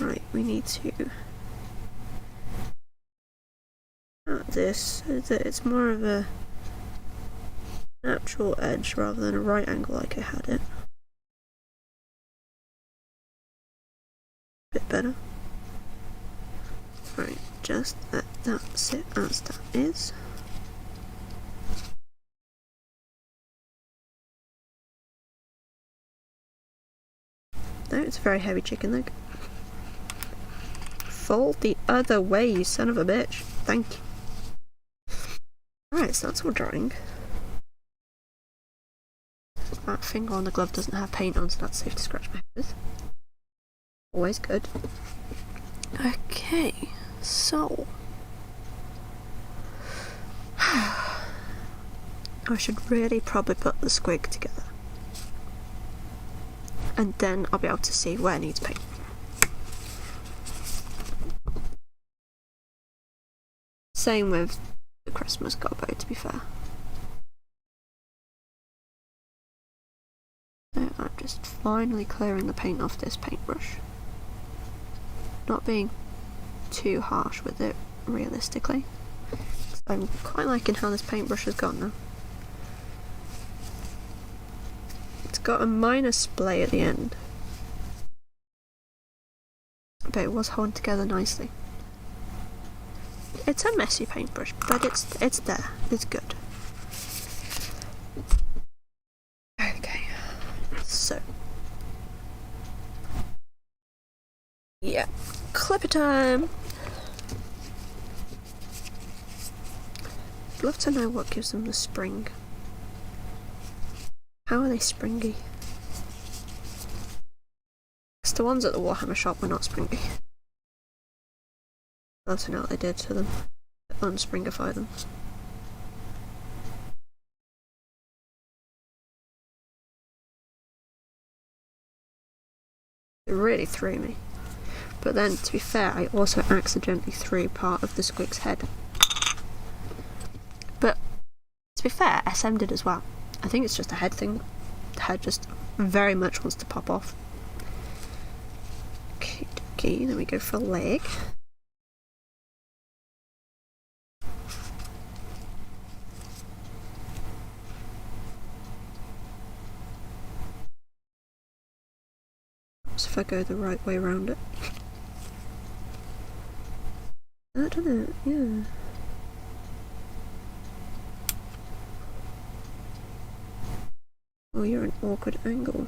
Right, we need to this so that it's more of a natural edge rather than a right angle like I had it. Bit better. Right, just let that sit as that is. No, it's a very heavy chicken leg. Fold the other way, you son of a bitch. Thank you. Right, so that's all drying. That finger on the glove doesn't have paint on, so that's safe to scratch my head with. Always good. Okay, so I should really probably put the squig together, and then I'll be able to see where it needs paint. Same with the Christmas gobbo, to be fair. So I'm just finally clearing the paint off this paintbrush. Not being too harsh with it, realistically. I'm quite liking how this paintbrush has gone now. It's got a minor splay at the end, but it was holding together nicely. It's a messy paintbrush, but it's there. It's good. Okay, so yeah, clipper time. I'd love to know what gives them the spring. How are they springy? Because the ones at the Warhammer shop were not springy. I'll to know what they did to them. Unspringify them. It really threw me. But then, to be fair, I also accidentally threw part of the Squig's head. But, to be fair, SM did as well. I think it's just a head thing. The head just very much wants to pop off. Okay, then we go for a leg. So if I go the right way around it. That did it, yeah. Oh, you're an awkward angle.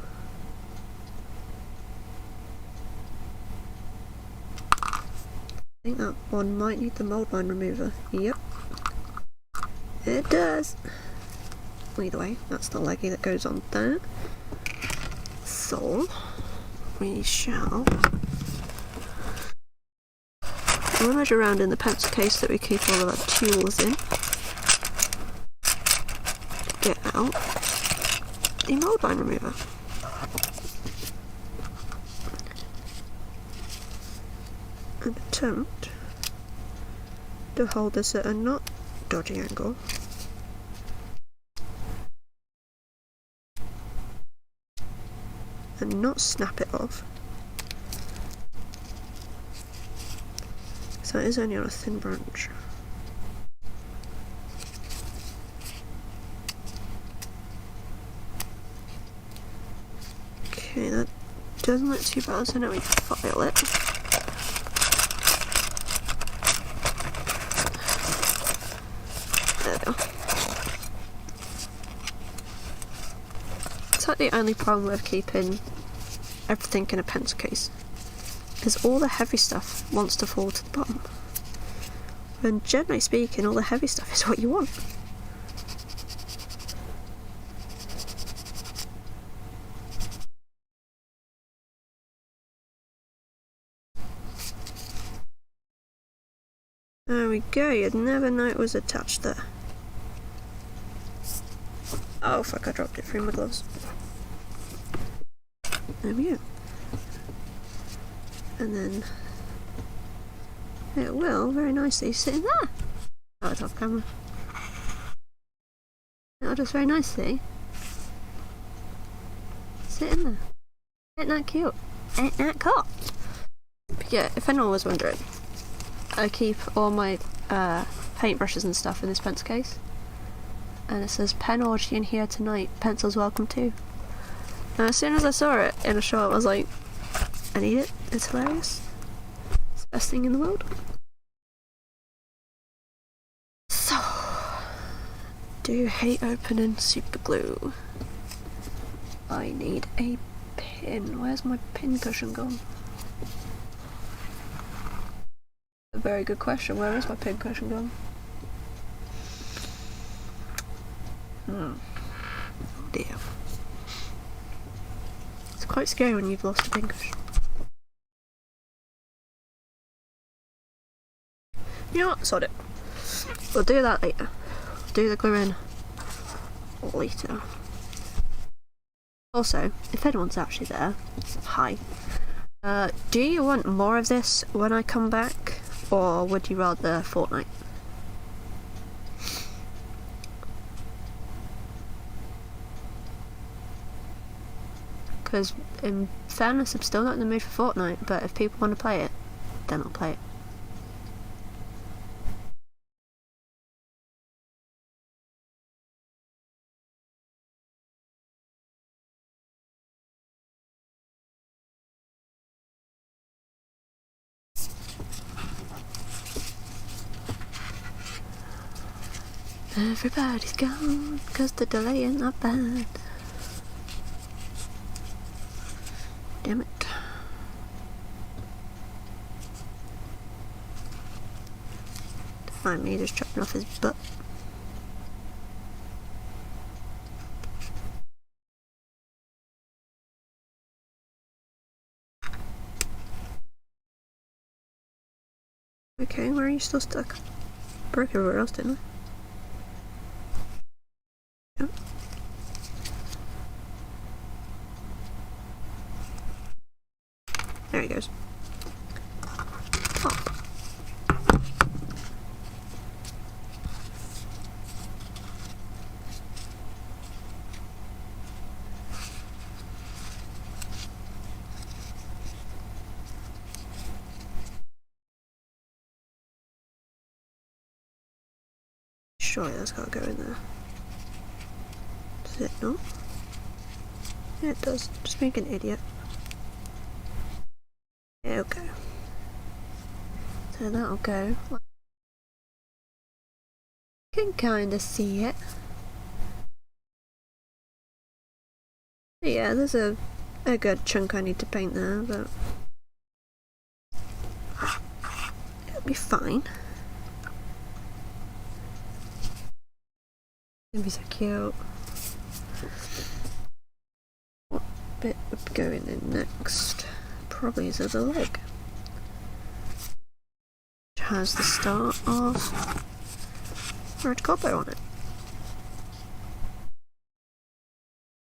I think that one might need the mold line remover. Yep. It does. Either way, that's the leggy that goes on there. So, we shall rummage around in the pencil case that we keep all of our tools in. Get out the mold line remover. And attempt to hold this at a not dodgy angle. And not snap it off. So it is only on a thin branch. Okay, that doesn't look too bad, so now we file it. There we go. It's like the only problem with keeping everything in a pencil case is all the heavy stuff wants to fall to the bottom. And generally speaking, all the heavy stuff is what you want. There we go, you'd never know it was attached there. Oh fuck, I dropped it through my gloves. There we go. And then it will very nicely sit in there. Oh, it's off camera. It'll just very nicely sit in there. Ain't that cute? Ain't that cool? But yeah, if anyone was wondering, I keep all my paintbrushes and stuff in this pencil case. And it says, pen orgy in here tonight, pencils welcome too. And as soon as I saw it in a shot, I was like, I need it, it's hilarious. It's the best thing in the world. So, do hate opening super glue. I need a pin. Where's my pin cushion gone? A very good question. Where is my pin cushion gone? Oh dear. It's quite scary when you've lost a pin cushion. You know what? Sod it. We'll do that later. Do the glue in later. Also, if anyone's actually there, hi. Do you want more of this when I come back, or would you rather Fortnite? Because in fairness, I'm still not in the mood for Fortnite, but if people want to play it, then I'll play it. Everybody's gone, 'cause the delay is not bad. Damn it. Find me just chopping off his butt. Okay, where are you still stuck? Broke everywhere else, didn't I? Yep. There he goes. Top. Surely that's gotta go in there. Does it not? Yeah, it does. Just being an idiot. Yeah, okay. So that'll go. You can kinda see it. Yeah, there's a good chunk I need to paint there, but it'll be fine. It'll be so cute. What bit would be going in next? Probably is the leg. Which has the start of red copper on it.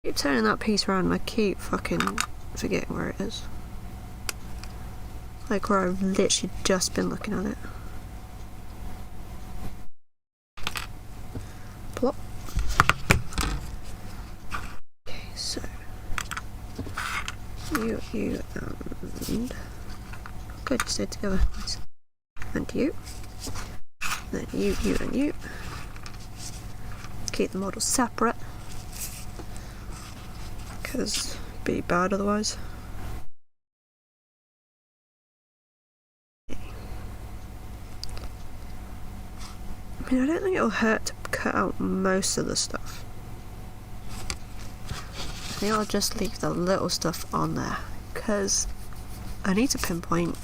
I keep turning that piece around and I keep fucking forgetting where it is. Like where I've literally just been looking at it. Plop. Okay, so you and good, you stayed together. Nice. And you. Then you and you. Keep the models separate. Because it'd be bad otherwise. I mean, I don't think it'll hurt to cut out most of the stuff. I think I'll just leave the little stuff on there, because I need to pinpoint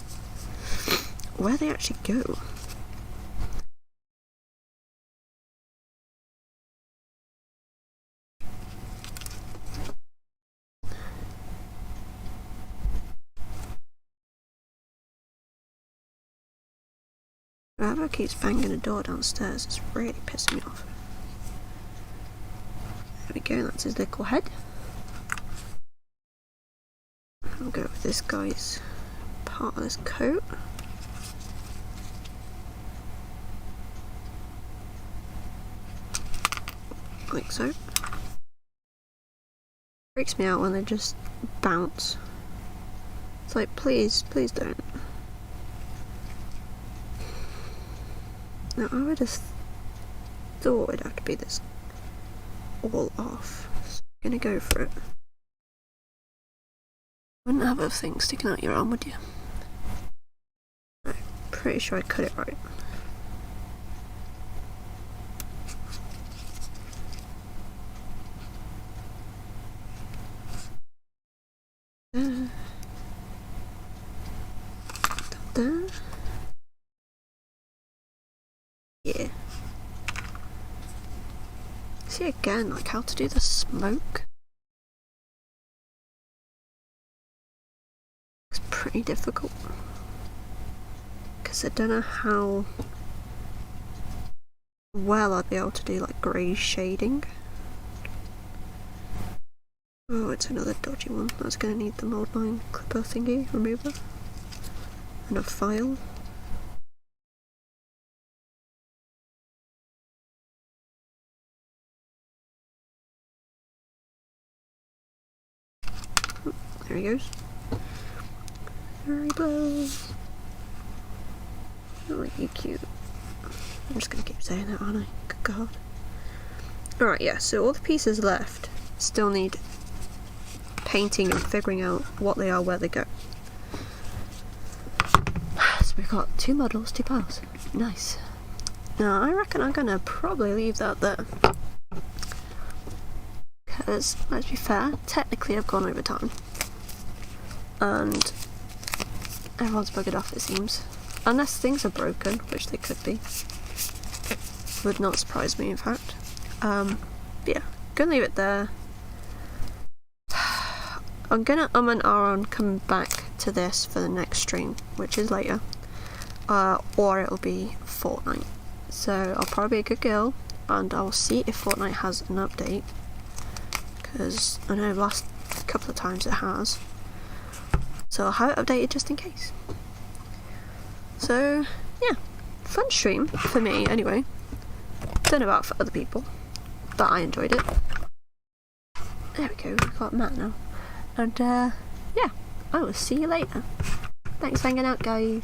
where they actually go. Whoever keeps banging the door downstairs is really pissing me off. There we go, that's his little head. I'll go with this guy's part of this coat. Like so. Freaks me out when they just bounce. It's like, please, please don't. Now, I would have thought it'd have to be this all off. So I'm gonna go for it. Wouldn't have a thing sticking out your arm, would you? I'm pretty sure I cut it right. Yeah. See again, like how to do the smoke. It's pretty difficult. Because I don't know how well I'd be able to do like grey shading. Oh, it's another dodgy one. That's going to need the mold line clipper thingy remover. And a file. There he goes. There he blows. Oh, you cute. I'm just gonna keep saying that, aren't I? Good God. Alright, yeah, so all the pieces left still need painting and figuring out what they are, where they go. So we've got 2 models, 2 piles. Nice. Now, I reckon I'm gonna probably leave that there. Because, let's be fair, technically I've gone over time. And everyone's buggered off, it seems. Unless things are broken, which they could be. Would not surprise me, in fact. Yeah, gonna leave it there. I'm gonna and ahh on come back to this for the next stream, which is later. or it'll be Fortnite. So I'll probably be a good girl, and I'll see if Fortnite has an update, because I know the last couple of times it has. So I'll have it updated just in case. So yeah, fun stream for me anyway. Don't know about for other people, but I enjoyed it. There we go, we've got Matt now. And yeah, I will see you later. Thanks for hanging out, guys.